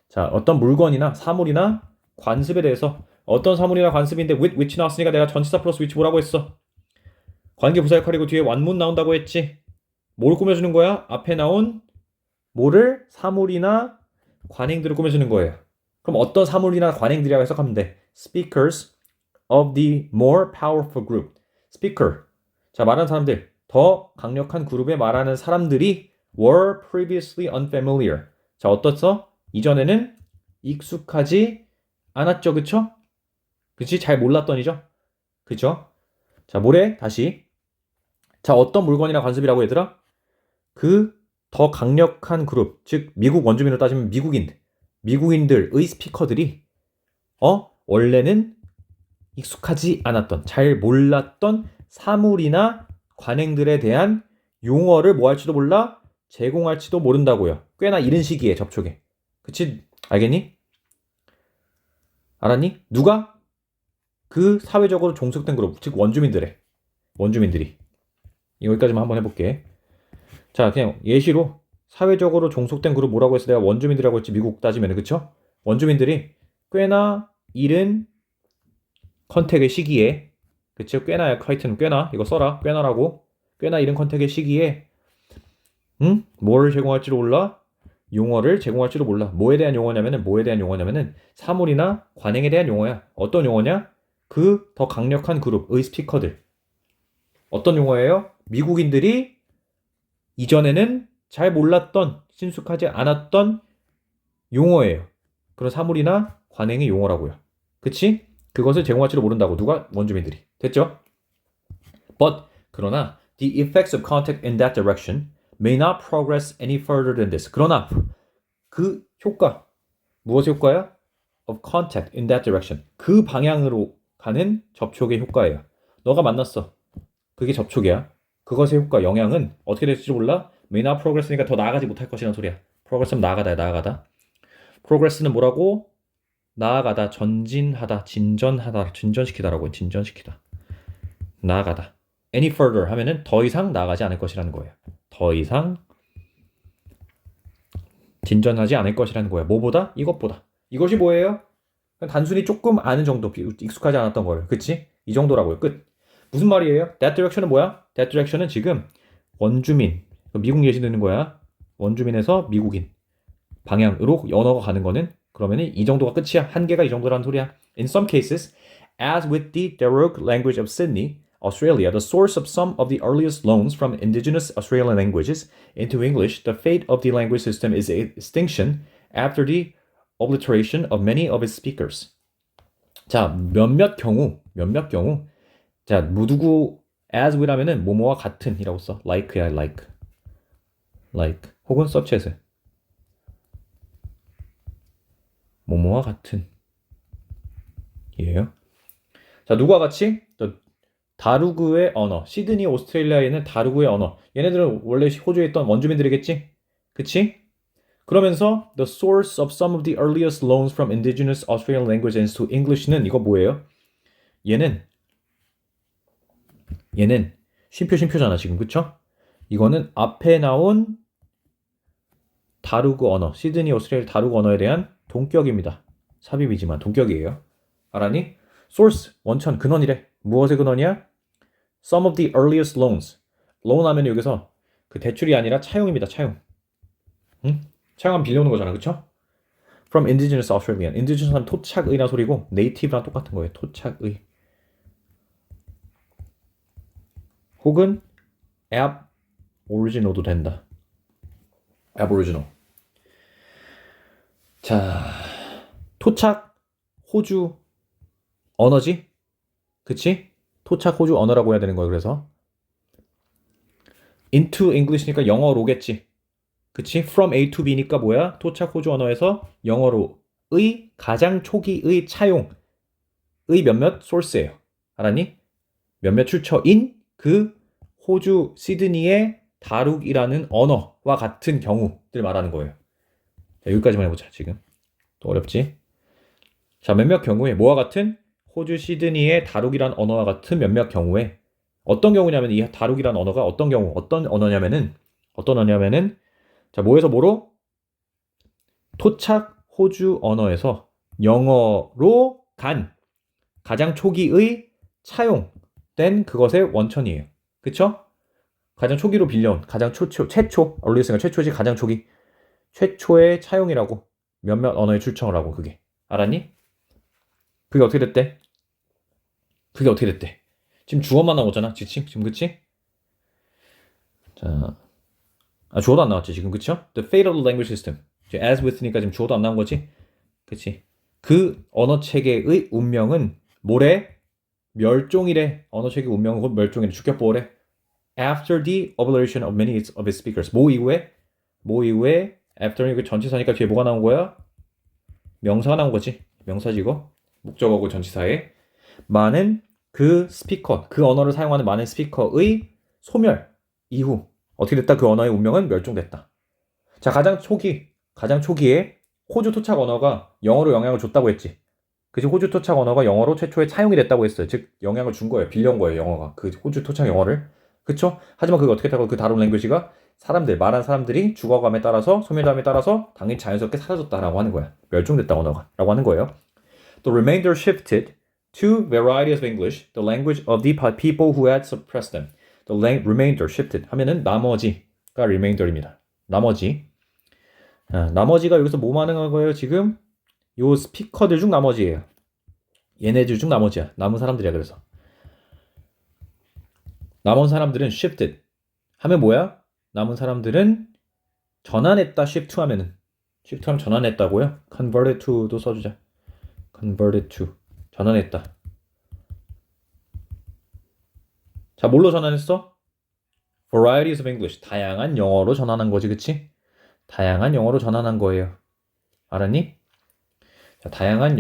자, 어떤 물건이나 사물이나 관습에 대해서. 어떤 사물이나 관습인데 with which 나왔으니까 내가 전치사 플러스 which 뭐라고 했어? 관계부사 역할이고 뒤에 완문 나온다고 했지. 뭘 꾸며주는 거야? 앞에 나온 뭐를? 사물이나 관행들을 꾸며주는 거예요. 그럼 어떤 사물이나 관행들이라고 해석하면 돼. Speakers of the more powerful group. Speaker. 자, 말하는 사람들. 더 강력한 그룹에 말하는 사람들이 were previously unfamiliar. 자, 어떻어? 이전에는 익숙하지 않았죠. 그쵸? 그치? 잘 몰랐던이죠? 그쵸? 자, 뭐래? 다시. 자, 어떤 물건이나 관습이라고 얘들아? 그 더 강력한 그룹, 즉 미국 원주민으로 따지면 미국인들의 스피커들이 원래는 익숙하지 않았던, 잘 몰랐던 사물이나 관행들에 대한 용어를 뭐 할지도 몰라? 제공할지도 모른다고요. 꽤나 이른 시기에 접촉해. 그치? 알겠니? 알았니? 누가? 그 사회적으로 종속된 그룹, 즉 원주민들이. 여기까지만 한번 해볼게. 자, 그냥 예시로 사회적으로 종속된 그룹 뭐라고 해서 내가 원주민들이라고 했지. 미국 따지면, 그쵸? 원주민들이 꽤나 이른 컨택의 시기에, 그쵸? 꽤나야, 하여튼 꽤나, 이거 써라. 꽤나라고. 꽤나 이른 컨택의 시기에 뭘 제공할지도 몰라? 용어를 제공할지도 몰라. 뭐에 대한 용어냐면은 사물이나 관행에 대한 용어야. 어떤 용어냐? 그 더 강력한 그룹의 스피커들. 어떤 용어예요? 미국인들이 이전에는 잘 몰랐던, 친숙하지 않았던 용어예요. 그런 사물이나 관행의 용어라고요. 그치? 그것을 제공할지도 모른다고. 누가? 원주민들이. 됐죠? But, 그러나 the effects of contact in that direction, may not progress any further than this. 그러나 그 효과, 무엇의 효과야? of contact in that direction. 그 방향으로 가는 접촉의 효과예요. 너가 만났어. 그게 접촉이야. 그것의 효과, 영향은 어떻게 될지 몰라? may not progress니까 더 나아가지 못할 것이라는 소리야. progress는 나아가다야, 나아가다. progress는 뭐라고? 나아가다, 전진하다, 진전하다, 진전시키다라고, 진전시키다. 나아가다. any further 하면은 더 이상 나아가지 않을 것이라는 거예요. 더 이상 진전하지 않을 것이라는 거예요. 뭐보다? 이것보다. 이것이 뭐예요? 단순히 조금 아는 정도, 익숙하지 않았던 거예요. 그치? 이 정도라고요. 끝. 무슨 말이에요? That direction은 뭐야? That direction은 지금 원주민, 미국 예시 드는 거야. 원주민에서 미국인 방향으로 언어가 가는 거는 그러면 이 정도가 끝이야. 한계가 이 정도라는 소리야. In some cases, as with the Darug language of Sydney, Australia, the source of some of the earliest loans from indigenous Australian languages into English, the fate of the language system is extinction after the obliteration of many of its speakers. 자, 몇몇 경우. 자, 누구 as with 하면은 뭐뭐와 같은이라고 써. like야, like. 혹은 such as. 뭐뭐와 같은. 이에요. 자, 누구와 같이? 다루그의 언어. 시드니, 오스트레일리아에 있는 다루그의 언어. 얘네들은 원래 호주에 있던 원주민들이겠지? 그치? 그러면서 the source of some of the earliest loans from indigenous Australian languages to English는 이거 뭐예요? 얘는 쉼표잖아 지금, 그쵸? 이거는 앞에 나온 다루그 언어, 시드니, 오스트레일리아 다루그 언어에 대한 동격입니다. 삽입이지만 동격이에요. 알았니? source, 원천, 근원이래. 무엇의 근원이야? Some of the earliest loans. loan 하면 여기서 그 대출이 아니라 차용입니다. 차용. 응? 차용하면 빌려오는 거잖아. 그쵸? From indigenous Australian. indigenous 하면 토착의란 소리고 native랑 똑같은 거예요. 토착의. 혹은 aboriginal도 된다. aboriginal. 자, 토착 호주 언어지? 그치? 토착 호주 언어라고 해야 되는 거예요. 그래서 into English니까 영어로겠지. 그치? from A to B니까 뭐야? 토착 호주 언어에서 영어로의 가장 초기의 차용의 몇몇 소스예요. 알았니? 몇몇 출처인 그 호주 시드니의 다룩이라는 언어와 같은 경우들 말하는 거예요. 자, 여기까지만 해보자. 지금 또 어렵지? 자, 몇몇 경우에 뭐와 같은? 호주 시드니의 다룩이란 언어와 같은 몇몇 경우에 어떤 경우냐면 이 다룩이란 언어가 어떤 언어냐면은 자, 뭐에서 뭐로? 토착 호주 언어에서 영어로 간 가장 초기의 차용된 그것의 원천이에요. 그쵸? 가장 초기로 빌려온 가장 최초 얼리스가 최초지 가장 초기 최초의 차용이라고 몇몇 언어의 출처를 하고 그게 알았니? 그게 어떻게 됐대? 지금 주어만 나오잖아. 지금 그치? 자, 주어도 안 나왔지 지금 그쵸? The fate of the language system. as with니까 지금 주어도 안 나온 거지? 그치? 그 언어 체계의 운명은 뭐래? 멸종이래. 언어 체계 운명은 곧 멸종이래. 주격보호래. After the obliteration of many of its speakers. 뭐 이후에 after는 이거 전치사니까 뒤에 뭐가 나온 거야? 명사가 나온 거지. 명사지 이거. 목적어고 전치사에 많은 그 스피커, 그 언어를 사용하는 많은 스피커의 소멸 이후 어떻게 됐다? 그 언어의 운명은 멸종됐다. 자, 가장 초기에 호주 토착 언어가 영어로 영향을 줬다고 했지. 그치? 호주 토착 언어가 영어로 최초의 차용이 됐다고 했어요. 즉 영향을 준 거예요. 빌려온 거예요. 영어가 그 호주 토착 영어를. 그쵸? 하지만 그게 어떻게 됐다고? 그 다룬 랭귀지가 말한 사람들이 죽어감에 따라서 소멸감에 따라서 당연히 자연스럽게 사라졌다라고 하는 거야. 멸종됐다 언어가 라고 하는 거예요. The remainder shifted to varieties of English, the language of the people who had suppressed them. The remainder shifted 하면은 나머지가 remainder입니다. 나머지가 여기서 뭐 말하는 거예요? 지금 요 스피커들 중 나머지예요. 얘네들 중 나머지야. 남은 사람들이야. 그래서 남은 사람들은 shifted 하면 뭐야? 남은 사람들은 전환했다. shift 하면 전환했다고요? converted to도 써주자. converted to 전환했다. 자, 뭘로 전환했어? varieties of English. 다양한 영어로 전환한 거지, 그치? 다양한 영어로 전환한 거예요. 알았니? 자, 다양한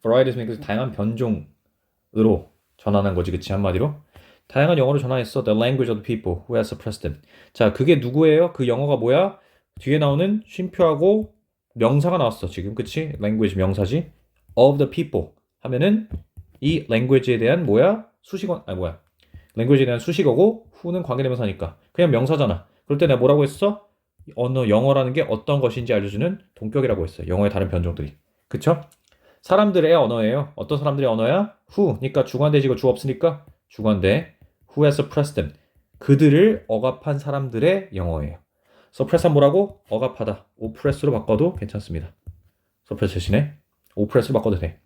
varieties of English, 다양한 변종으로 전환한 거지, 그치? 한마디로. 다양한 영어로 전환했어. The language of the people who has suppressed them. 자, 그게 누구예요? 그 영어가 뭐야? 뒤에 나오는 쉼표하고 명사가 나왔어, 지금. 그치? language 명사지. of the people 하면은 이 language에 대한 language에 대한 수식어고 who는 관계대명사니까 그냥 명사잖아. 그럴 때 내가 뭐라고 했어? 영어라는 게 어떤 것인지 알려주는 동격이라고 했어요. 영어의 다른 변종들이. 그쵸? 사람들의 언어예요. 어떤 사람들의 언어야? who니까 주관대지고 주 없으니까 주관대. who has suppressed them. 그들을 억압한 사람들의 영어예요. suppress한 뭐라고? 억압하다. oppress로 바꿔도 괜찮습니다. suppress 대신에 oppress로 바꿔도 돼.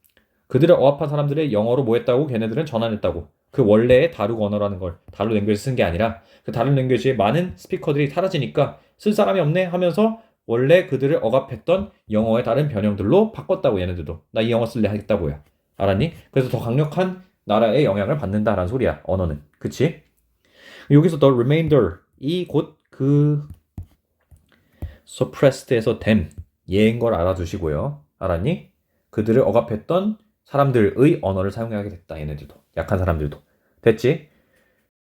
그들을 억압한 사람들의 영어로 뭐 했다고? 걔네들은 전환했다고. 그 원래의 다루 언어라는 걸 다루 랭귀지 쓴 게 아니라 그 다루 랭귀지에 많은 스피커들이 사라지니까 쓸 사람이 없네 하면서 원래 그들을 억압했던 영어의 다른 변형들로 바꿨다고. 얘네들도 나 이 영어 쓸래 하겠다고요. 알았니? 그래서 더 강력한 나라의 영향을 받는다라는 소리야. 언어는. 그치? 여기서 the remainder 이 곧 그 suppressed에서 them 얘인 걸 알아두시고요. 알았니? 그들을 억압했던 사람들의 언어를 사용하게 됐다. 얘네들도. 약한 사람들도. 됐지?